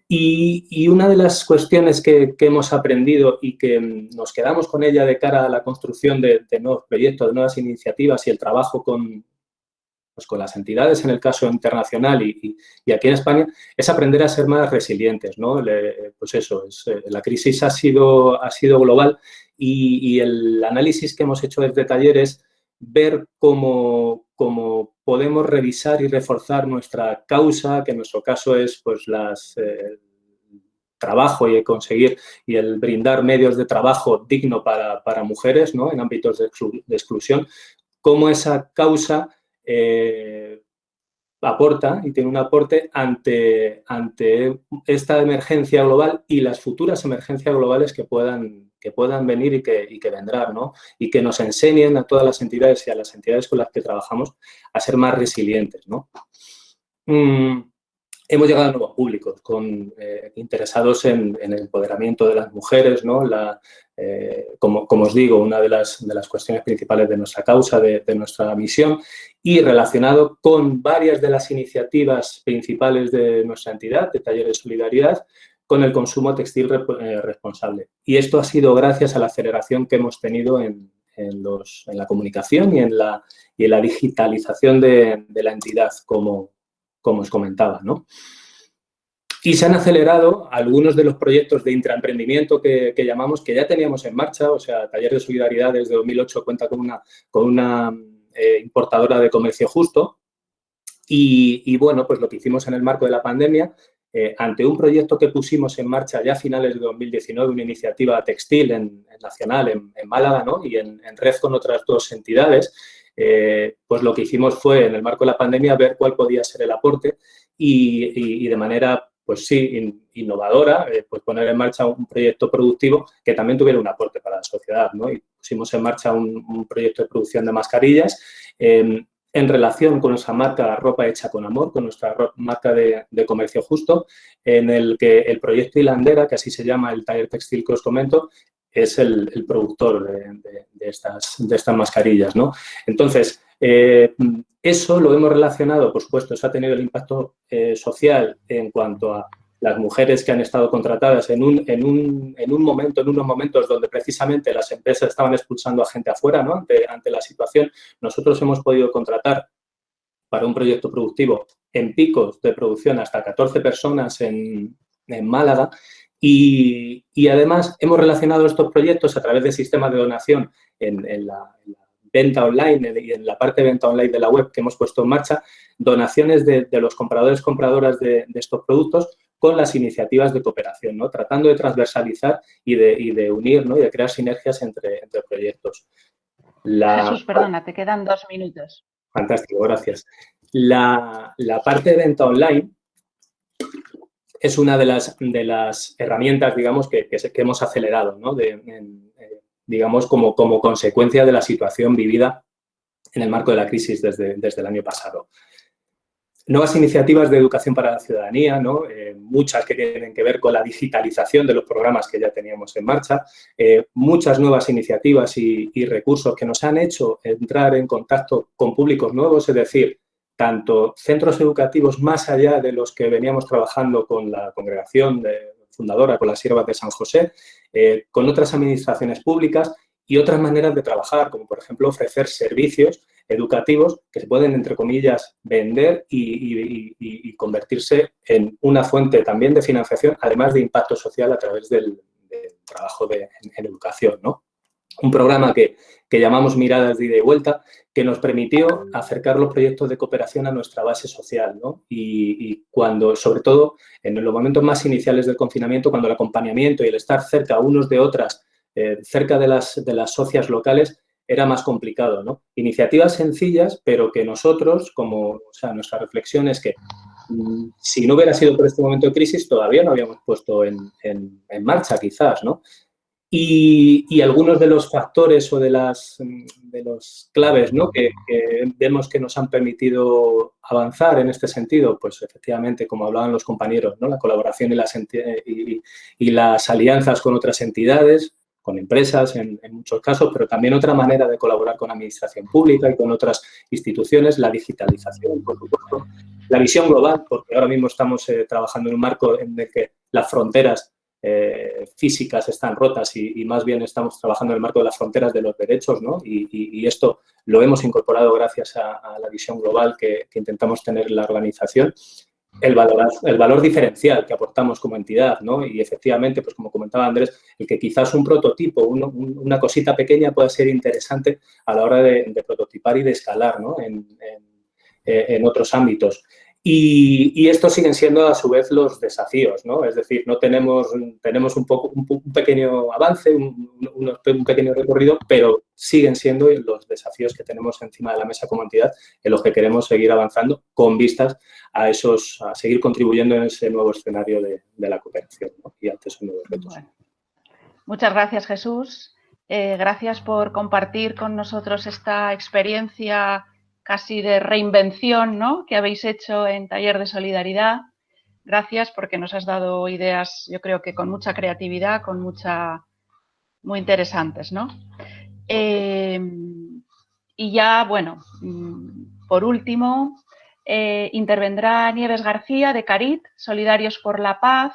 Y una de las cuestiones que hemos aprendido y que nos quedamos con ella de cara a la construcción de nuevos proyectos, de nuevas iniciativas y el trabajo con las entidades en el caso internacional y aquí en España, es aprender a ser más resilientes, ¿no? Pues eso, la crisis ha sido global y el análisis que hemos hecho desde talleres, ver cómo podemos revisar y reforzar nuestra causa, que en nuestro caso es pues el trabajo y el conseguir y el brindar medios de trabajo digno para mujeres, ¿no? En ámbitos de exclusión, cómo esa causa aporta y tiene un aporte ante esta emergencia global y las futuras emergencias globales que puedan venir y que vendrán, ¿no? Y que nos enseñen a todas las entidades y a las entidades con las que trabajamos a ser más resilientes, ¿no? Hemos llegado a nuevos públicos interesados en el empoderamiento de las mujeres, ¿no? Como os digo, una de las cuestiones principales de nuestra causa, de nuestra misión, y relacionado con varias de las iniciativas principales de nuestra entidad, de Talleres de Solidaridad, con el consumo textil responsable. Y esto ha sido gracias a la aceleración que hemos tenido en la comunicación y en la digitalización de la entidad, como os comentaba, ¿no? Y se han acelerado algunos de los proyectos de intraemprendimiento que llamamos, que ya teníamos en marcha. O sea, Taller de Solidaridad desde 2008 cuenta con una importadora de comercio justo. Y bueno, pues lo que hicimos en el marco de la pandemia, ante un proyecto que pusimos en marcha ya a finales de 2019, una iniciativa textil nacional en Málaga, ¿no? Y en red con otras 2 entidades, pues lo que hicimos fue, en el marco de la pandemia, ver cuál podía ser el aporte y de manera, pues sí, innovadora, pues poner en marcha un proyecto productivo que también tuviera un aporte para la sociedad, ¿no? Y pusimos en marcha un proyecto de producción de mascarillas en relación con nuestra marca Ropa Hecha con Amor, con nuestra marca de comercio justo, en el que el proyecto Hilandera, que así se llama el taller textil que os comento, es el productor de estas mascarillas, ¿no? Entonces, eso lo hemos relacionado, por supuesto, eso ha tenido el impacto social en cuanto a las mujeres que han estado contratadas en unos momentos donde precisamente las empresas estaban expulsando a gente afuera, ¿no? Ante la situación, nosotros hemos podido contratar para un proyecto productivo en picos de producción hasta 14 personas en Málaga y además hemos relacionado estos proyectos a través de sistemas de donación en la venta online y en la parte de venta online de la web que hemos puesto en marcha, donaciones de los compradores, compradoras de estos productos con las iniciativas de cooperación, ¿no? Tratando de transversalizar y de unir, ¿no? Y de crear sinergias entre proyectos. Jesús, perdona, te quedan 2 minutos. Fantástico, gracias. La parte de venta online es una de las herramientas, digamos, que hemos acelerado, ¿no? Digamos, como consecuencia de la situación vivida en el marco de la crisis desde el año pasado. Nuevas iniciativas de educación para la ciudadanía, ¿no? Muchas que tienen que ver con la digitalización de los programas que ya teníamos en marcha, muchas nuevas iniciativas y recursos que nos han hecho entrar en contacto con públicos nuevos, es decir, tanto centros educativos más allá de los que veníamos trabajando con la congregación fundadora, con las Siervas de San José, con otras administraciones públicas y otras maneras de trabajar, como por ejemplo ofrecer servicios educativos que se pueden, entre comillas, vender y convertirse en una fuente también de financiación, además de impacto social a través del trabajo en educación, ¿no? Un programa que llamamos Miradas de Ida y Vuelta, que nos permitió acercar los proyectos de cooperación a nuestra base social, ¿no? Y cuando, sobre todo, en los momentos más iniciales del confinamiento, cuando el acompañamiento y el estar cerca unos de otras, cerca de las socias locales, era más complicado, ¿no? Iniciativas sencillas, pero que nosotros, nuestra reflexión es que si no hubiera sido por este momento de crisis, todavía no habíamos puesto en marcha, quizás, ¿no? Y algunos de los factores o de los claves, ¿no? que vemos que nos han permitido avanzar en este sentido, pues efectivamente, como hablaban los compañeros, ¿no? La colaboración y las alianzas con otras entidades, con empresas en muchos casos, pero también otra manera de colaborar con la administración pública y con otras instituciones, la digitalización, por supuesto, la visión global, porque ahora mismo estamos trabajando en un marco en el que las fronteras físicas están rotas y más bien estamos trabajando en el marco de las fronteras de los derechos, ¿no? Y esto lo hemos incorporado gracias a la visión global que intentamos tener en la organización. El valor diferencial que aportamos como entidad, ¿no? Y efectivamente, pues como comentaba Andrés, el que quizás un prototipo, una cosita pequeña pueda ser interesante a la hora de prototipar y de escalar, ¿no? En otros ámbitos. Y estos siguen siendo a su vez los desafíos, ¿no? Es decir, no tenemos un pequeño avance, un pequeño recorrido, pero siguen siendo los desafíos que tenemos encima de la mesa como entidad en los que queremos seguir avanzando con vistas a seguir contribuyendo en ese nuevo escenario de la cooperación, ¿no? Y ante esos nuevos retos. Bueno, muchas gracias, Jesús. Gracias por compartir con nosotros esta experiencia casi de reinvención, ¿no? Que habéis hecho en Taller de Solidaridad. Gracias porque nos has dado ideas, yo creo que con mucha creatividad, muy interesantes, ¿no? Y ya, bueno, por último, intervendrá Nieves García de Carit, Solidarios por la Paz,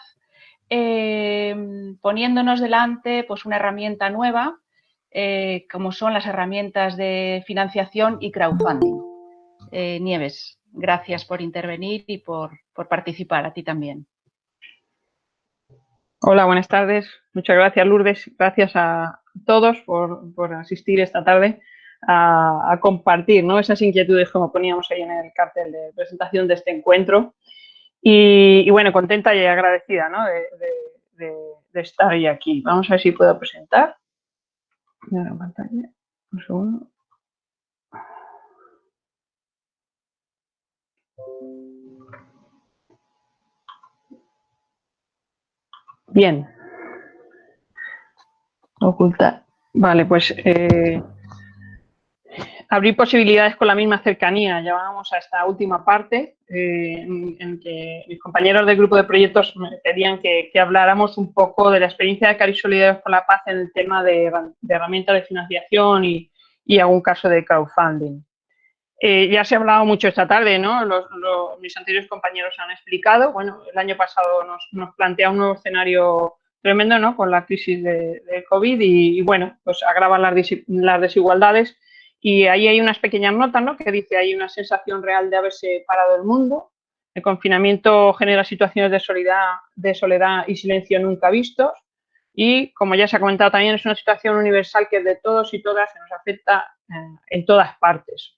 poniéndonos delante pues, una herramienta nueva, como son las herramientas de financiación y crowdfunding. Nieves, gracias por intervenir y por participar, a ti también. Hola, buenas tardes. Muchas gracias, Lourdes. Gracias a todos por asistir esta tarde a compartir, ¿no? Esas inquietudes como poníamos ahí en el cartel de presentación de este encuentro. Y bueno, contenta y agradecida, ¿no? de estar hoy aquí. Vamos a ver si puedo presentar. Mira la pantalla. Un segundo. Bien. Ocultar. Vale, pues abrir posibilidades con la misma cercanía. Ya vamos a esta última parte en que mis compañeros del grupo de proyectos me pedían que habláramos un poco de la experiencia de Caribe Solidarios por la Paz en el tema de herramientas de financiación y algún caso de crowdfunding. Ya se ha hablado mucho esta tarde, ¿no? Mis anteriores compañeros han explicado. Bueno, el año pasado nos plantea un nuevo escenario tremendo, ¿no? Con la crisis de COVID y bueno, pues agravan las desigualdades. Y ahí hay unas pequeñas notas, ¿no? Que dice, hay una sensación real de haberse parado el mundo. El confinamiento genera situaciones de soledad y silencio nunca vistos. Y, como ya se ha comentado también, es una situación universal que es de todos y todas, que nos afecta en todas partes.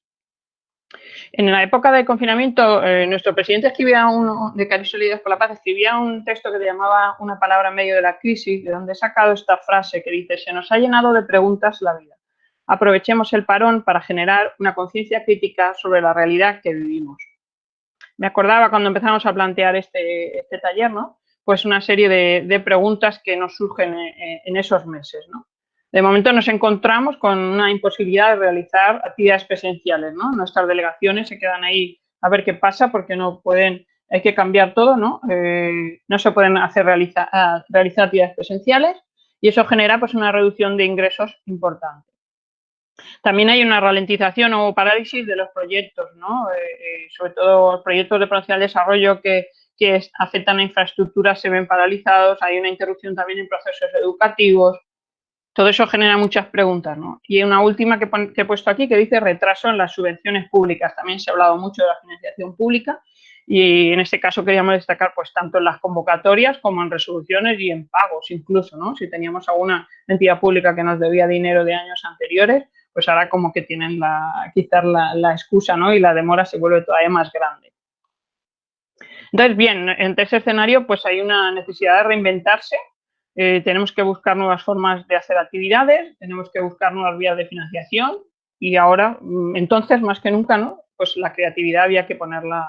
En la época del confinamiento, nuestro presidente de Caribe Solidarios por la Paz escribía un texto que se llamaba Una palabra en medio de la crisis, de donde he sacado esta frase que dice: se nos ha llenado de preguntas la vida. Aprovechemos el parón para generar una conciencia crítica sobre la realidad que vivimos. Me acordaba cuando empezamos a plantear este taller, ¿no? Pues una serie de preguntas que nos surgen en esos meses, ¿no? De momento nos encontramos con una imposibilidad de realizar actividades presenciales, ¿no? Nuestras delegaciones se quedan ahí a ver qué pasa porque no pueden, hay que cambiar todo, ¿no? No se pueden realizar actividades presenciales y eso genera pues una reducción de ingresos importante. También hay una ralentización o parálisis de los proyectos, ¿no? Sobre todo los proyectos de potencial desarrollo que afectan a infraestructuras se ven paralizados, hay una interrupción también en procesos educativos. Todo eso genera muchas preguntas, ¿no? Y una última que he puesto aquí que dice retraso en las subvenciones públicas. También se ha hablado mucho de la financiación pública y en este caso queríamos destacar pues tanto en las convocatorias como en resoluciones y en pagos incluso, ¿no? Si teníamos alguna entidad pública que nos debía dinero de años anteriores, pues ahora como que tienen quizás la excusa, ¿no? Y la demora se vuelve todavía más grande. Entonces, bien, en ese escenario pues hay una necesidad de reinventarse. Tenemos que buscar nuevas formas de hacer actividades, tenemos que buscar nuevas vías de financiación y ahora, entonces, más que nunca, ¿no? Pues la creatividad había que ponerla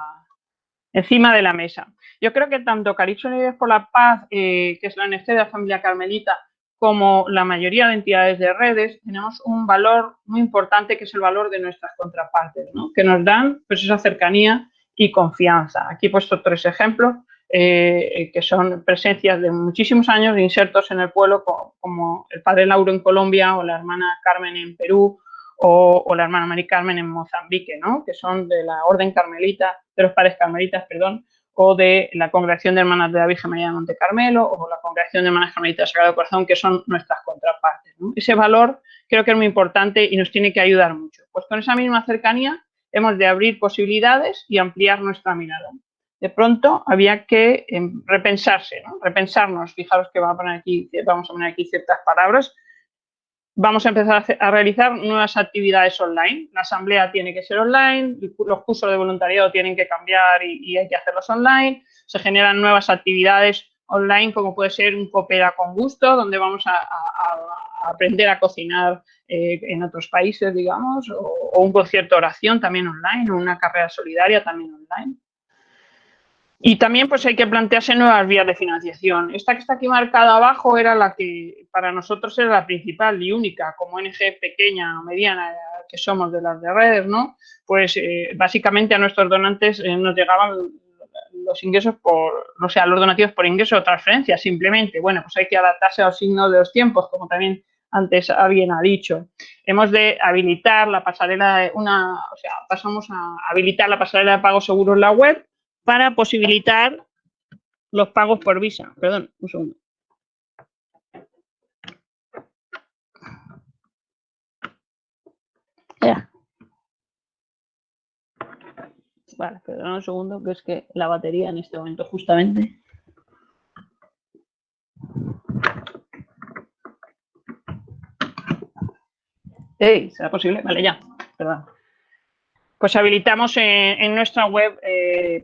encima de la mesa. Yo creo que tanto Caribe Solidarios por la Paz, que es la ONG de la familia carmelita, como la mayoría de entidades de redes, tenemos un valor muy importante que es el valor de nuestras contrapartes, ¿no? Que nos dan pues esa cercanía y confianza. Aquí he puesto 3 ejemplos. Que son presencias de muchísimos años de insertos en el pueblo, como el padre Lauro en Colombia o la hermana Carmen en Perú o la hermana Mari Carmen en Mozambique, ¿no? Que son de la Orden Carmelita, de los Padres Carmelitas, perdón, o de la Congregación de Hermanas de la Virgen María de Monte Carmelo o la Congregación de Hermanas Carmelitas del Sagrado Corazón, que son nuestras contrapartes, ¿no? Ese valor creo que es muy importante y nos tiene que ayudar mucho. Pues con esa misma cercanía hemos de abrir posibilidades y ampliar nuestra mirada. De pronto había que repensarse, ¿no? Repensarnos. Fijaros que vamos a poner aquí ciertas palabras. Vamos a empezar a realizar nuevas actividades online. La asamblea tiene que ser online, los cursos de voluntariado tienen que cambiar y hay que hacerlos online. Se generan nuevas actividades online, como puede ser un Coopera con Gusto, donde vamos a aprender a cocinar en otros países, digamos, o un concierto de oración también online, o una carrera solidaria también online. Y también pues hay que plantearse nuevas vías de financiación. Esta que está aquí marcada abajo era la que para nosotros era la principal y única, como ONG pequeña o mediana que somos de las de redes, ¿no? Pues básicamente a nuestros donantes nos llegaban los ingresos los donativos por ingreso o transferencia, simplemente. Bueno, pues hay que adaptarse a los signos de los tiempos, como también antes alguien ha dicho. Hemos de habilitar la pasarela, pasamos a habilitar la pasarela de pagos seguros en la web, para posibilitar los pagos por Visa. Perdón, un segundo. Ya. Vale, perdón un segundo, que es que la batería en este momento justamente. ¿Será posible? Vale, ya. Perdón. Pues habilitamos en nuestra web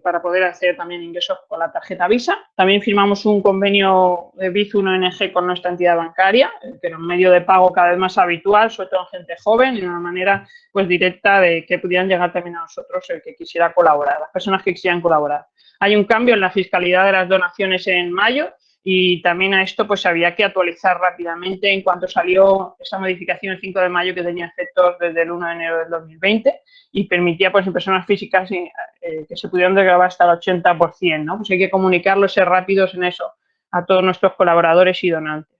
para poder hacer también ingresos con la tarjeta Visa. También firmamos un convenio de Bizum ONG con nuestra entidad bancaria, que era un medio de pago cada vez más habitual, sobre todo en gente joven, y una manera pues directa de que pudieran llegar también a nosotros el que quisiera colaborar, las personas que quisieran colaborar. Hay un cambio en la fiscalidad de las donaciones en mayo y también a esto pues había que actualizar rápidamente en cuanto salió esa modificación el 5 de mayo que tenía efectos desde el 1 de enero del 2020 y permitía pues en personas físicas que se pudieran desgravar hasta el 80%, ¿no? Pues hay que comunicarlo, ser rápidos en eso a todos nuestros colaboradores y donantes.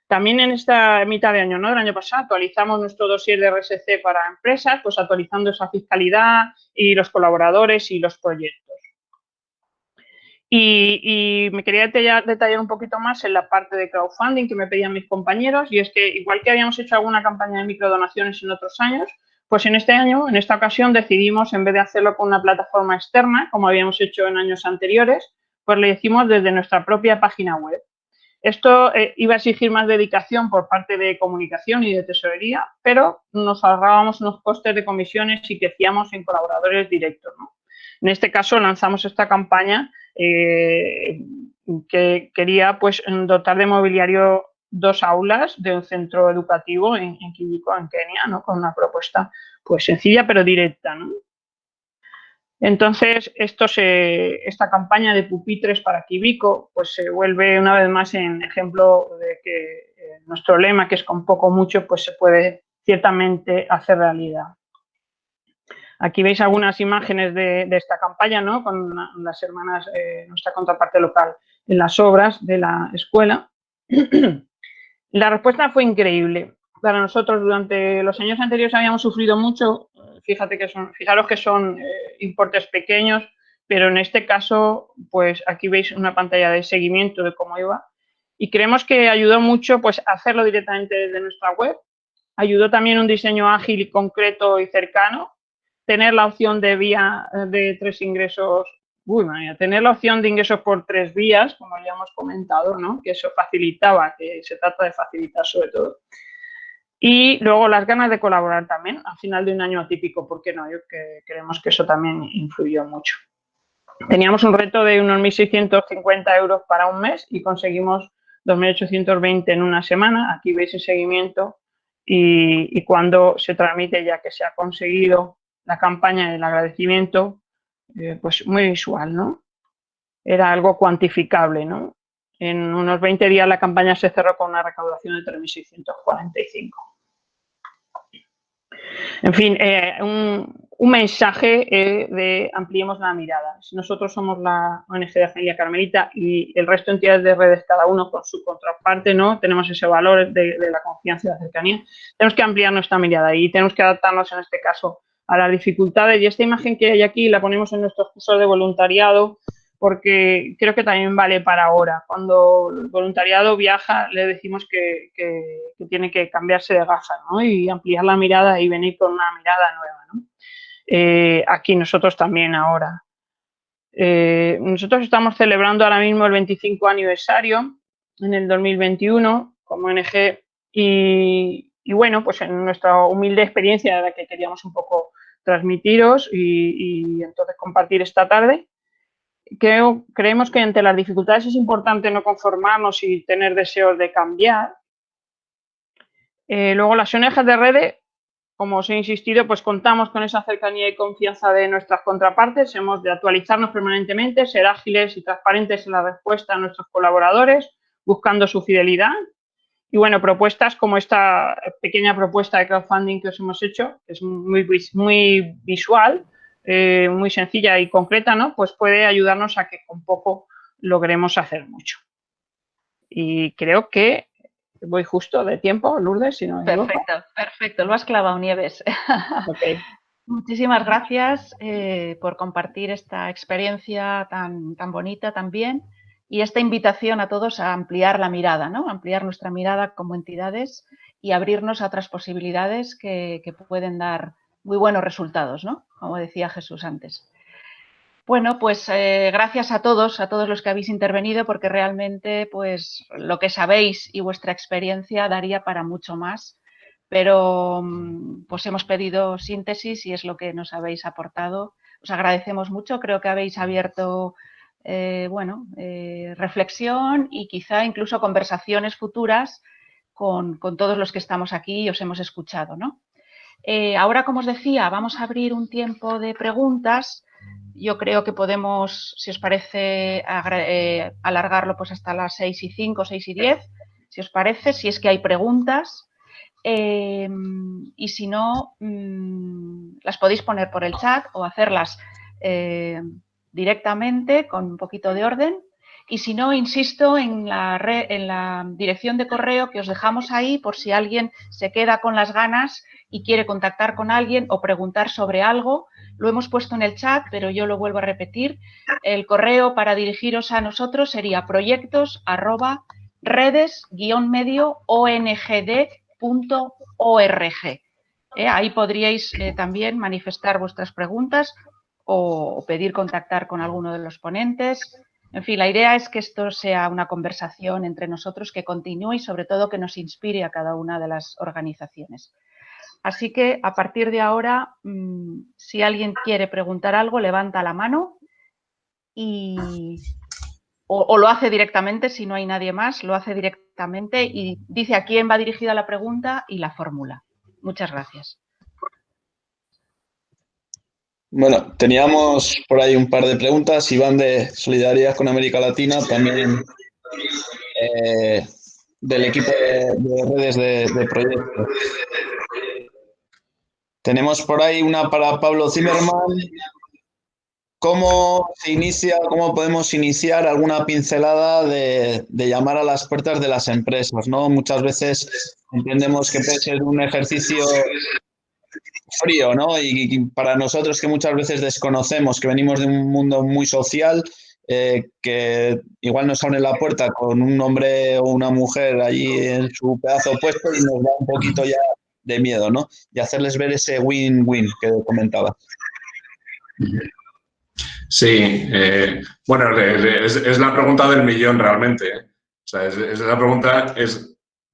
También en esta mitad de año, ¿no? Del año pasado, actualizamos nuestro dossier de RSC para empresas, pues actualizando esa fiscalidad y los colaboradores y los proyectos. Y me quería detallar un poquito más en la parte de crowdfunding que me pedían mis compañeros, y es que igual que habíamos hecho alguna campaña de microdonaciones en otros años, pues en este año, en esta ocasión, decidimos, en vez de hacerlo con una plataforma externa, como habíamos hecho en años anteriores, pues lo hicimos desde nuestra propia página web. Esto iba a exigir más dedicación por parte de comunicación y de tesorería, pero nos ahorrábamos unos costes de comisiones y crecíamos en colaboradores directos, ¿no? En este caso lanzamos esta campaña que quería pues dotar de mobiliario 2 aulas de un centro educativo en Kijiko, en Kenia, ¿no? Con una propuesta pues sencilla pero directa, ¿no? Entonces, esta campaña de pupitres para Kijiko pues se vuelve una vez más en ejemplo de que nuestro lema, que es con poco mucho, pues se puede ciertamente hacer realidad. Aquí veis algunas imágenes de esta campaña, ¿no? Con las hermanas, nuestra contraparte local, en las obras de la escuela. La respuesta fue increíble. Para nosotros, durante los años anteriores habíamos sufrido mucho. Fijaros que son importes pequeños, pero en este caso, pues aquí veis una pantalla de seguimiento de cómo iba. Y creemos que ayudó mucho pues hacerlo directamente desde nuestra web. Ayudó también un diseño ágil, concreto y cercano. Tener la opción de vía de 3 ingresos, tener la opción de ingresos por 3 vías, como ya hemos comentado, ¿no? Que eso facilitaba, que se trata de facilitar sobre todo. Y luego las ganas de colaborar también, al final de un año atípico, ¿por qué no? Creemos que eso también influyó mucho. Teníamos un reto de unos 1.650 euros para un mes y conseguimos 2.820 en una semana. Aquí veis el seguimiento y cuando se transmite ya que se ha conseguido la campaña del agradecimiento, pues muy visual, ¿no? Era algo cuantificable, ¿no? En unos 20 días la campaña se cerró con una recaudación de 3.645. En fin, un mensaje de ampliemos la mirada. Nosotros somos la ONG de Familia Carmelita y el resto de entidades de redes, cada uno con su contraparte, ¿no? Tenemos ese valor de la confianza y la cercanía. Tenemos que ampliar nuestra mirada y tenemos que adaptarnos en este caso a las dificultades. Y esta imagen que hay aquí la ponemos en nuestros cursos de voluntariado porque creo que también vale para ahora. Cuando el voluntariado viaja, le decimos que tiene que cambiarse de gafas, ¿no? Y ampliar la mirada y venir con una mirada nueva, ¿no? Aquí nosotros también ahora. Nosotros estamos celebrando ahora mismo el 25 aniversario en el 2021 como ONG y bueno, pues en nuestra humilde experiencia la que queríamos un poco transmitiros y entonces compartir esta tarde. Creemos que ante las dificultades es importante no conformarnos y tener deseos de cambiar. Luego las ONGs de redes, como os he insistido, pues contamos con esa cercanía y confianza de nuestras contrapartes. Hemos de actualizarnos permanentemente, ser ágiles y transparentes en la respuesta a nuestros colaboradores, buscando su fidelidad. Y bueno, propuestas como esta pequeña propuesta de crowdfunding que os hemos hecho, que es muy visual, muy sencilla y concreta, ¿no? Pues puede ayudarnos a que con poco logremos hacer mucho. Y creo que voy justo de tiempo, Lourdes, si no me equivoco. Perfecto, lo has clavado, Nieves. Okay. Muchísimas gracias por compartir esta experiencia tan bonita también y esta invitación a todos a ampliar la mirada, ¿no? Ampliar nuestra mirada como entidades y abrirnos a otras posibilidades que pueden dar muy buenos resultados, ¿no? Como decía Jesús antes. Bueno, pues gracias a todos los que habéis intervenido, porque realmente pues lo que sabéis y vuestra experiencia daría para mucho más, pero pues hemos pedido síntesis y es lo que nos habéis aportado. Os agradecemos mucho, creo que habéis abierto reflexión y quizá incluso conversaciones futuras con todos los que estamos aquí y os hemos escuchado, ¿no? Ahora, como os decía, vamos a abrir un tiempo de preguntas. yo creo que podemos, si os parece, alargarlo pues hasta las 6:05, 6:10, si os parece, si es que hay preguntas. Y si no, las podéis poner por el chat o hacerlas directamente con un poquito de orden. Y si no, insisto en la dirección de correo que os dejamos ahí por si alguien se queda con las ganas y quiere contactar con alguien o preguntar sobre algo. Lo hemos puesto en el chat, pero yo lo vuelvo a repetir. El correo para dirigiros a nosotros sería proyectos@redes-ongd.org. Ahí podríais también manifestar vuestras preguntas o pedir contactar con alguno de los ponentes. En fin, la idea es que esto sea una conversación entre nosotros que continúe y sobre todo que nos inspire a cada una de las organizaciones. Así que a partir de ahora, si alguien quiere preguntar algo, levanta la mano o lo hace directamente, si no hay nadie más, lo hace directamente y dice a quién va dirigida la pregunta y la fórmula. Muchas gracias. Bueno, teníamos por ahí un par de preguntas. Iván de Solidaridad con América Latina, también del equipo de redes de proyectos. Tenemos por ahí una para Pablo Zimmerman. ¿Cómo se inicia, cómo podemos iniciar alguna pincelada de llamar a las puertas de las empresas, ¿no? Muchas veces entendemos que puede ser un ejercicio frío, ¿no? Y para nosotros que muchas veces desconocemos, que venimos de un mundo muy social, que igual nos abre la puerta con un hombre o una mujer allí en su pedazo puesto y nos da un poquito ya de miedo, ¿no? Y hacerles ver ese win-win que comentaba. Sí, bueno, es la pregunta del millón realmente. O sea, es la pregunta,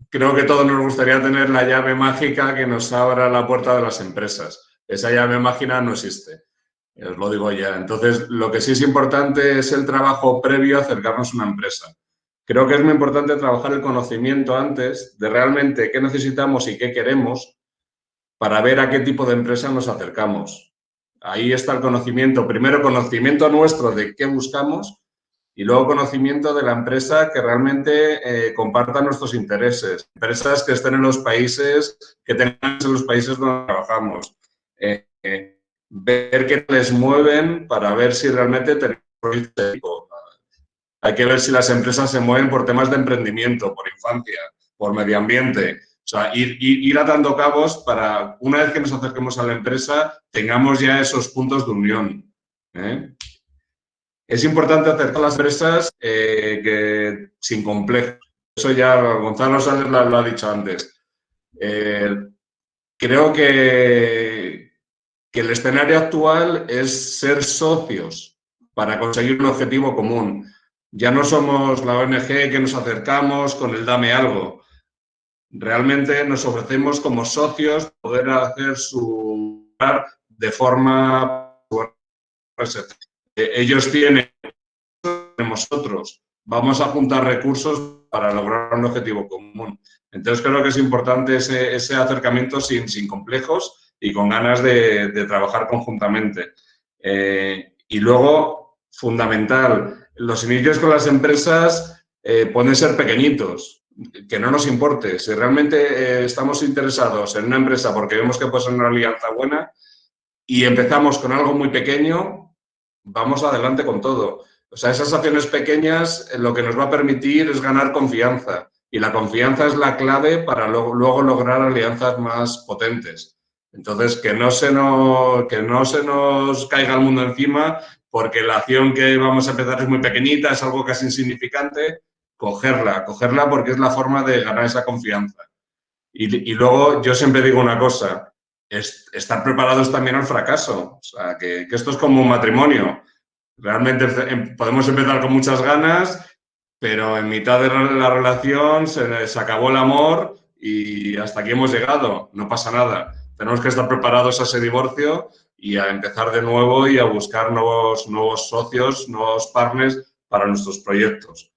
creo que todos nos gustaría tener la llave mágica que nos abra la puerta de las empresas. Esa llave mágica no existe, os lo digo ya. Entonces, lo que sí es importante es el trabajo previo a acercarnos a una empresa. Creo que es muy importante trabajar el conocimiento antes de realmente qué necesitamos y qué queremos para ver a qué tipo de empresa nos acercamos. Ahí está el conocimiento. Primero, conocimiento nuestro de qué buscamos y luego conocimiento de la empresa que realmente comparta nuestros intereses. Empresas que estén en los países, que tenemos en los países donde trabajamos. Ver qué les mueven para ver si realmente tenemos proyectos. Hay que ver si las empresas se mueven por temas de emprendimiento, por infancia, por medio ambiente. O sea, ir atando cabos para, una vez que nos acerquemos a la empresa, tengamos ya esos puntos de unión. Es importante acercar a las empresas sin complejos. Eso ya Gonzalo Sánchez lo ha dicho antes. Creo que el escenario actual es ser socios para conseguir un objetivo común. Ya no somos la ONG que nos acercamos con el dame algo. Realmente nos ofrecemos como socios poder hacer su lugar de forma... Ellos tienen nosotros. Vamos a juntar recursos para lograr un objetivo común. Entonces creo que es importante ese acercamiento sin complejos y con ganas de trabajar conjuntamente. Y luego, fundamental, los inicios con las empresas pueden ser pequeñitos. Que no nos importe. Si realmente estamos interesados en una empresa porque vemos que puede ser una alianza buena y empezamos con algo muy pequeño, vamos adelante con todo. O sea, esas acciones pequeñas lo que nos va a permitir es ganar confianza y la confianza es la clave para luego lograr alianzas más potentes. Entonces, que no se nos caiga el mundo encima porque la acción que vamos a empezar es muy pequeñita, es algo casi insignificante. Cogerla porque es la forma de ganar esa confianza. Y luego yo siempre digo una cosa, estar preparados también al fracaso. O sea, que esto es como un matrimonio. Realmente podemos empezar con muchas ganas, pero en mitad de la relación se acabó el amor y hasta aquí hemos llegado. No pasa nada. Tenemos que estar preparados a ese divorcio y a empezar de nuevo y a buscar nuevos socios, nuevos partners para nuestros proyectos.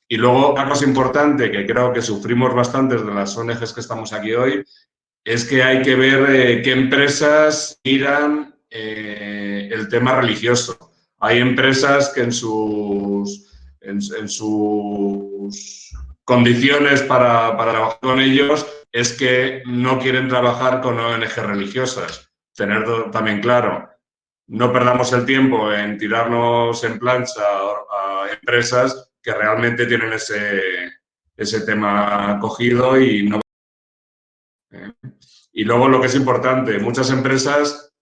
Y luego, una cosa importante que creo que sufrimos bastante de las ONGs que estamos aquí hoy, es que hay que ver qué empresas miran el tema religioso. Hay empresas que en sus condiciones para trabajar con ellos es que no quieren trabajar con ONG religiosas. Tenerlo también claro. No perdamos el tiempo en tirarnos en plancha a empresas que realmente tienen ese tema cogido y no. Y luego lo que es importante, muchas empresas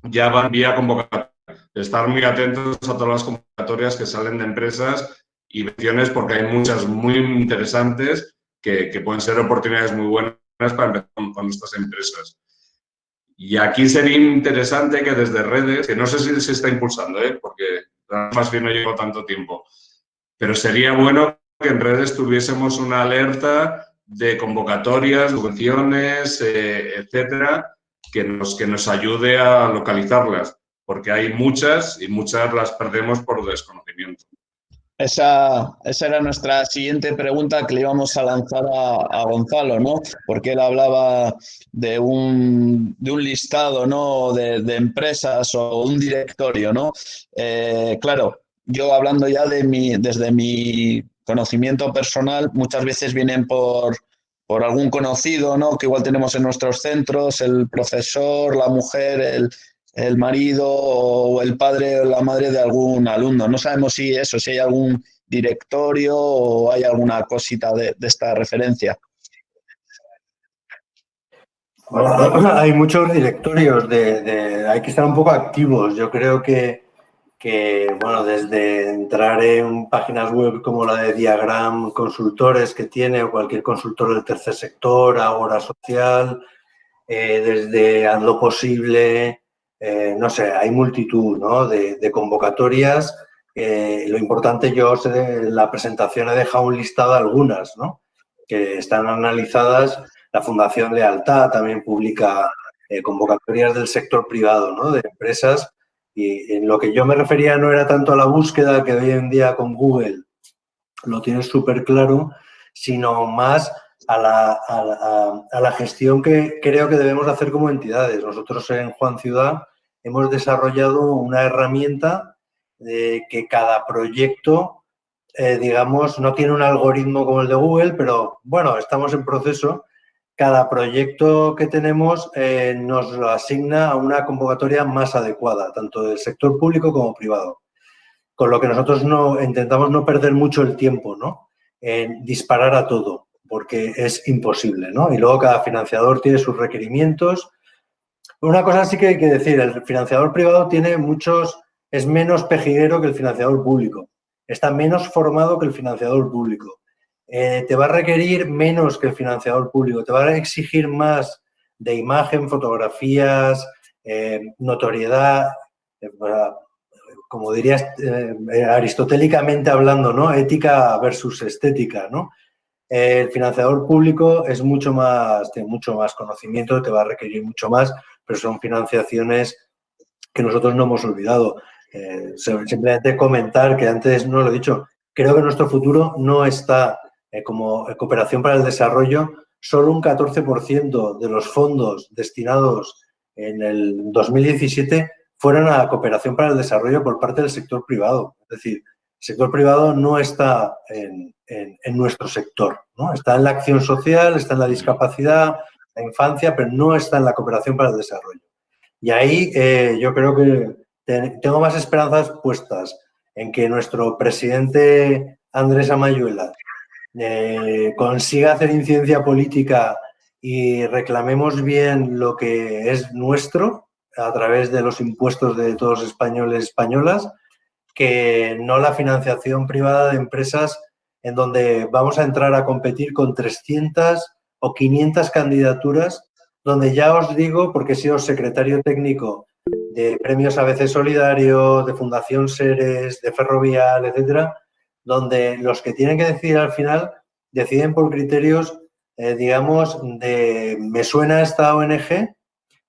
ya van vía convocatoria. Estar muy atentos a todas las convocatorias que salen de empresas y menciones porque hay muchas muy interesantes que pueden ser oportunidades muy buenas para empezar con estas empresas. Y aquí sería interesante que desde redes, que no sé si se está impulsando, porque más bien no llevo tanto tiempo, pero sería bueno que en redes tuviésemos una alerta de convocatorias, subvenciones, etcétera, que nos ayude a localizarlas, porque hay muchas y muchas las perdemos por desconocimiento. Esa era nuestra siguiente pregunta que le íbamos a lanzar a Gonzalo, ¿no? Porque él hablaba de un listado, ¿no? de empresas o un directorio, ¿no? Claro, yo hablando ya desde mi conocimiento personal, muchas veces vienen por algún conocido, ¿no? Que igual tenemos en nuestros centros, el profesor, la mujer, el marido o el padre o la madre de algún alumno. No sabemos si hay algún directorio o hay alguna cosita de esta referencia. Bueno, hay muchos directorios, hay que estar un poco activos. Yo creo que bueno, desde entrar en páginas web como la de Diagram Consultores que tiene o cualquier consultor del tercer sector, Ágora Social, desde Hazlo Posible, no sé, hay multitud, ¿no? de convocatorias. Lo importante, yo en la presentación he dejado un listado de algunas, ¿no? Que están analizadas. La Fundación Lealtad también publica convocatorias del sector privado, ¿no? De empresas. Y en lo que yo me refería no era tanto a la búsqueda, que hoy en día con Google lo tienes súper claro, sino más a la gestión que creo que debemos hacer como entidades. Nosotros en Juan Ciudad hemos desarrollado una herramienta que cada proyecto, digamos, no tiene un algoritmo como el de Google, pero bueno, estamos en proceso. Cada proyecto que tenemos nos lo asigna a una convocatoria más adecuada, tanto del sector público como privado. Con lo que nosotros intentamos no perder mucho el tiempo, ¿no? En disparar a todo, porque es imposible, ¿no? Y luego cada financiador tiene sus requerimientos. Una cosa sí que hay que decir, el financiador privado es menos pejiguero que el financiador público. Está menos formado que el financiador público. Te va a requerir menos que el financiador público, te va a exigir más de imagen, fotografías, notoriedad, como dirías aristotélicamente hablando, ¿no? Ética versus estética, ¿no? El financiador público es tiene mucho más conocimiento, te va a requerir mucho más, pero son financiaciones que nosotros no hemos olvidado. Simplemente comentar que antes no lo he dicho, creo que nuestro futuro no está como cooperación para el desarrollo. Solo un 14% de los fondos destinados en el 2017 fueron a cooperación para el desarrollo por parte del sector privado. Es decir, el sector privado no está en nuestro sector, ¿no? Está en la acción social, está en la discapacidad, la infancia, pero no está en la cooperación para el desarrollo. Y ahí yo creo que tengo más esperanzas puestas en que nuestro presidente Andrés Amayuela consiga hacer incidencia política y reclamemos bien lo que es nuestro a través de los impuestos de todos los españoles y españolas, que no la financiación privada de empresas en donde vamos a entrar a competir con 300 o 500 candidaturas, donde ya os digo, porque he sido secretario técnico de Premios ABC Solidario, de Fundación Seres, de Ferrovial, etcétera, donde los que tienen que decidir al final deciden por criterios, digamos, de me suena esta ONG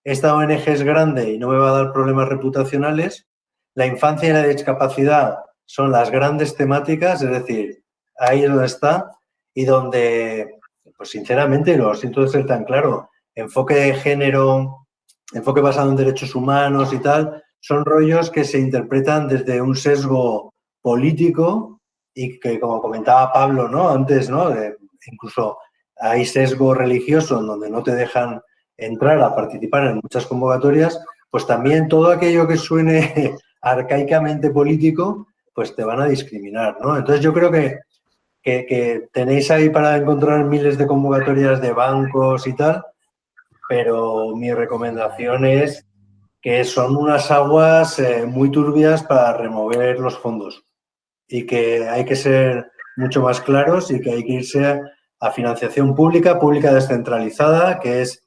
es grande y no me va a dar problemas reputacionales, la infancia y la discapacidad son las grandes temáticas, es decir, ahí es donde está y donde, pues sinceramente, lo siento de ser tan claro, enfoque de género enfoque basado en derechos humanos y tal, son rollos que se interpretan desde un sesgo político y que, como comentaba Pablo, ¿no? Antes, ¿no? Incluso hay sesgo religioso en donde no te dejan entrar a participar en muchas convocatorias, pues también todo aquello que suene arcaicamente político, pues te van a discriminar, ¿no? Entonces yo creo que tenéis ahí para encontrar miles de convocatorias de bancos y tal, pero mi recomendación es que son unas aguas muy turbias para remover los fondos y que hay que ser mucho más claros y que hay que irse a financiación pública, pública descentralizada, que es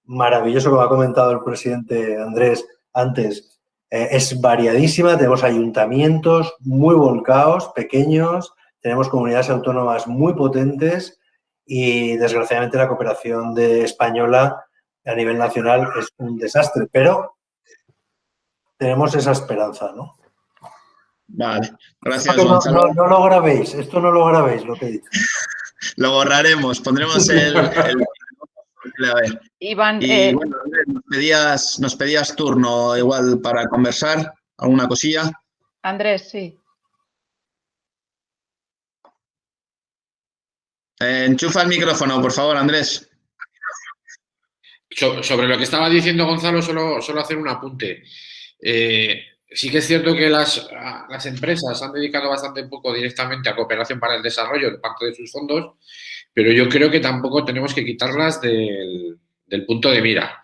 maravilloso, como ha comentado el presidente Andrés antes. Es variadísima, tenemos ayuntamientos muy volcados, pequeños, tenemos comunidades autónomas muy potentes y, desgraciadamente, la cooperación española a nivel nacional es un desastre, pero tenemos esa esperanza, ¿no? Vale, gracias, No, Gonzalo. no lo grabéis, esto no lo grabéis, lo que he dicho. Lo borraremos, pondremos el a ver. Iván, Y bueno, Andrés, nos pedías turno igual para conversar, alguna cosilla. Andrés, sí. Enchufa el micrófono, por favor, Andrés. Sobre lo que estaba diciendo Gonzalo, solo hacer un apunte. Sí que es cierto que las empresas han dedicado bastante poco directamente a cooperación para el desarrollo de parte de sus fondos, pero yo creo que tampoco tenemos que quitarlas del punto de mira.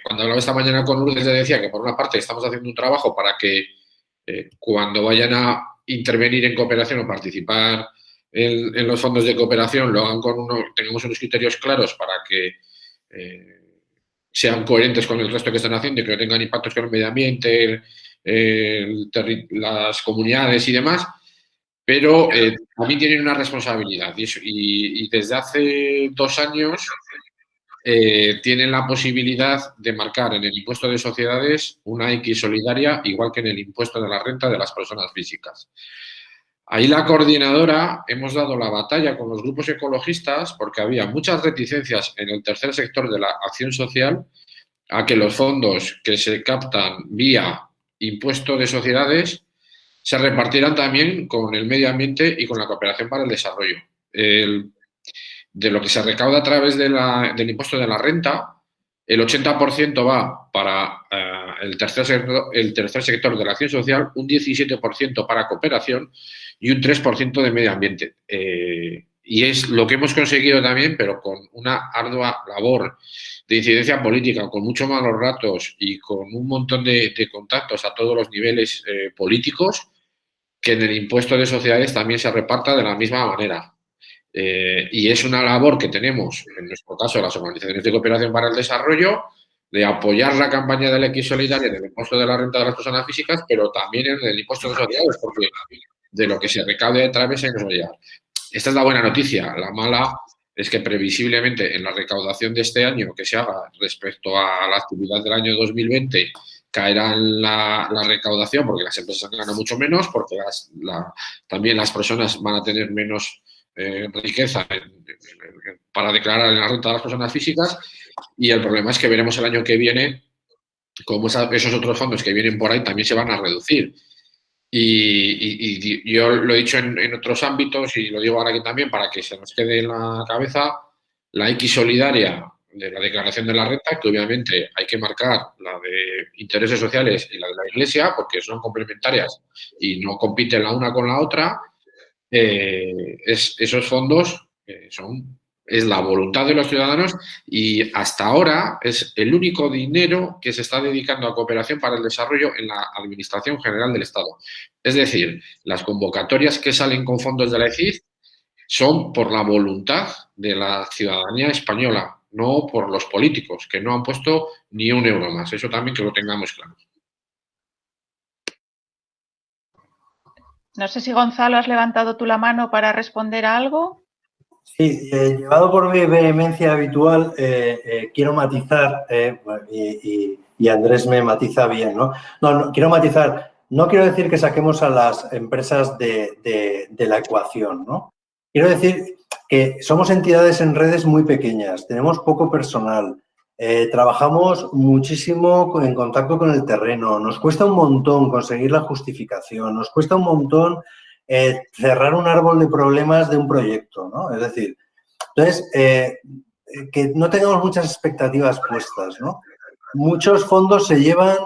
Cuando hablaba esta mañana con Lourdes, le decía que por una parte estamos haciendo un trabajo para que cuando vayan a intervenir en cooperación o participar en los fondos de cooperación lo hagan tengamos unos criterios claros para que sean coherentes con el resto que están haciendo y que no tengan impactos con el medio ambiente, las comunidades y demás, pero también tienen una responsabilidad y desde hace 2 años tienen la posibilidad de marcar en el impuesto de sociedades una X solidaria, igual que en el impuesto de la renta de las personas físicas. Ahí la coordinadora hemos dado la batalla con los grupos ecologistas porque había muchas reticencias en el tercer sector de la acción social a que los fondos que se captan vía impuesto de sociedades se repartieran también con el medio ambiente y con la cooperación para el desarrollo. De lo que se recauda a través del impuesto de la renta, el 80% va para el tercer sector de la acción social, un 17% para cooperación y un 3% de medio ambiente. Y es lo que hemos conseguido también, pero con una ardua labor de incidencia política, con muchos malos ratos y con un montón de contactos a todos los niveles políticos, que en el impuesto de sociedades también se reparta de la misma manera. Y es una labor que tenemos, en nuestro caso, las organizaciones de cooperación para el desarrollo, de apoyar la campaña de la X solidaria en el impuesto de la renta de las personas físicas, pero también en el impuesto de sociedades, porque de lo que se recaude de través se nos va a llegar. Esta es la buena noticia. La mala es que previsiblemente en la recaudación de este año que se haga respecto a la actividad del año 2020 caerá en la recaudación porque las empresas ganan mucho menos, porque también las personas van a tener menos riqueza para declarar en la renta de las personas físicas, y el problema es que veremos el año que viene cómo esos otros fondos que vienen por ahí también se van a reducir. Y yo lo he dicho en otros ámbitos y lo digo ahora aquí también para que se nos quede en la cabeza, la X solidaria de la declaración de la renta, que obviamente hay que marcar la de intereses sociales y la de la Iglesia porque son complementarias y no compiten la una con la otra. Esos fondos es la voluntad de los ciudadanos y hasta ahora es el único dinero que se está dedicando a cooperación para el desarrollo en la Administración General del Estado. Es decir, las convocatorias que salen con fondos de la ECID son por la voluntad de la ciudadanía española, no por los políticos, que no han puesto ni un euro más. Eso también que lo tengamos claro. No sé si, Gonzalo, has levantado tú la mano para responder a algo. Sí, llevado por mi vehemencia habitual, quiero matizar, y Andrés me matiza bien, ¿no? No, quiero matizar. No quiero decir que saquemos a las empresas de la ecuación, ¿no? Quiero decir que somos entidades en redes muy pequeñas, tenemos poco personal, Trabajamos muchísimo en contacto con el terreno, nos cuesta un montón conseguir la justificación, nos cuesta un montón cerrar un árbol de problemas de un proyecto, ¿no? Es decir, entonces, que no tengamos muchas expectativas puestas, ¿no? Muchos fondos se llevan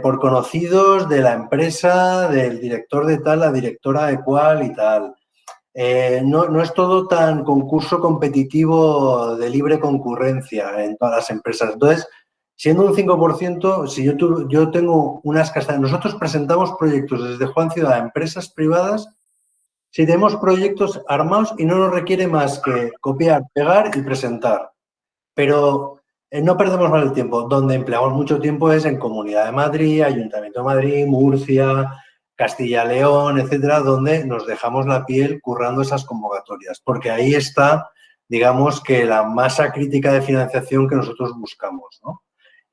por conocidos de la empresa, del director de tal, la directora de cual y tal. No es todo tan concurso competitivo de libre concurrencia en todas las empresas. Entonces, siendo un 5%, si yo tengo unas castañas, nosotros presentamos proyectos desde Juan Ciudad a empresas privadas, si tenemos proyectos armados y no nos requiere más que copiar, pegar y presentar. Pero no perdemos más el tiempo. Donde empleamos mucho tiempo es en Comunidad de Madrid, Ayuntamiento de Madrid, Murcia, Castilla-León, etcétera, donde nos dejamos la piel currando esas convocatorias, porque ahí está, digamos, que la masa crítica de financiación que nosotros buscamos, ¿no?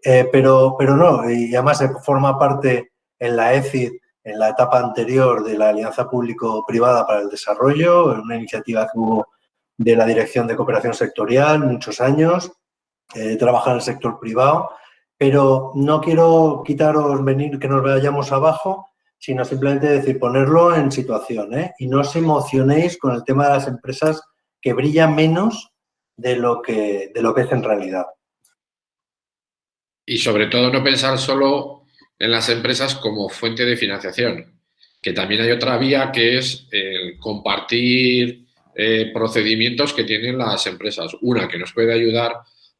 Pero no, y además forma parte en la ECID, en la etapa anterior de la Alianza Público-Privada para el Desarrollo, una iniciativa que hubo de la Dirección de Cooperación Sectorial, muchos años, trabaja en el sector privado, pero no quiero quitaros venir que nos vayamos abajo, sino simplemente decir, ponerlo en situación, y no os emocionéis con el tema de las empresas que brillan menos de lo que es en realidad. Y sobre todo no pensar solo en las empresas como fuente de financiación, que también hay otra vía que es el compartir procedimientos que tienen las empresas. Una que nos puede ayudar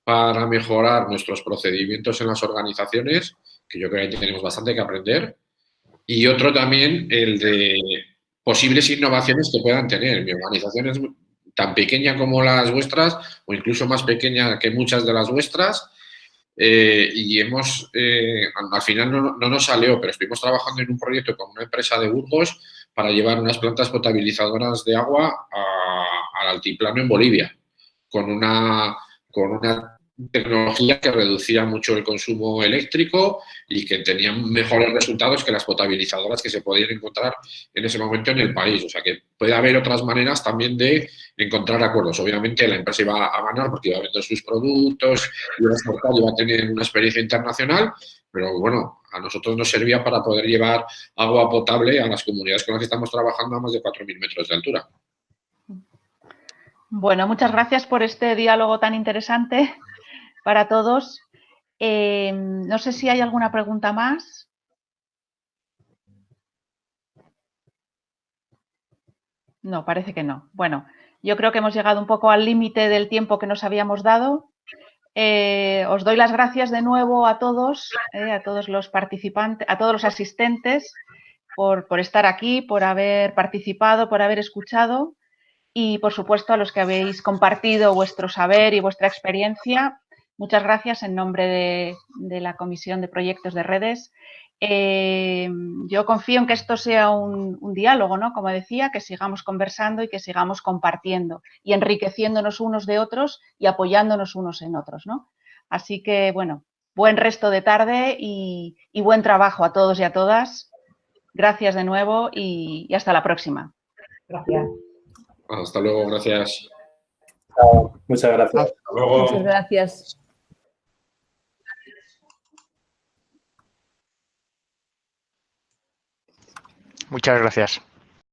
para mejorar nuestros procedimientos en las organizaciones, que yo creo que tenemos bastante que aprender, y otro también el de posibles innovaciones que puedan tener. Mi organización es tan pequeña como las vuestras o incluso más pequeña que muchas de las vuestras, y al final no nos salió, pero estuvimos trabajando en un proyecto con una empresa de Burgos para llevar unas plantas potabilizadoras de agua al altiplano en Bolivia, con una tecnología que reducía mucho el consumo eléctrico y que tenía mejores resultados que las potabilizadoras que se podían encontrar en ese momento en el país. O sea que puede haber otras maneras también de encontrar acuerdos. Obviamente la empresa iba a ganar porque iba a vender sus productos, iba a exportar, iba a tener una experiencia internacional, pero bueno, a nosotros nos servía para poder llevar agua potable a las comunidades con las que estamos trabajando a más de 4.000 metros de altura. Bueno, muchas gracias por este diálogo tan interesante para todos. No sé si hay alguna pregunta más. No, parece que no. Bueno, yo creo que hemos llegado un poco al límite del tiempo que nos habíamos dado. Os doy las gracias de nuevo a todos los participantes, a todos los asistentes por estar aquí, por haber participado, por haber escuchado y, por supuesto, a los que habéis compartido vuestro saber y vuestra experiencia. Muchas gracias en nombre de la Comisión de Proyectos de Redes. Yo confío en que esto sea un diálogo, ¿no? Como decía, que sigamos conversando y que sigamos compartiendo y enriqueciéndonos unos de otros y apoyándonos unos en otros, ¿no? Así que, bueno, buen resto de tarde y buen trabajo a todos y a todas. Gracias de nuevo y hasta la próxima. Gracias. Hasta luego, gracias. Muchas gracias. Hasta luego. Muchas gracias. Muchas gracias.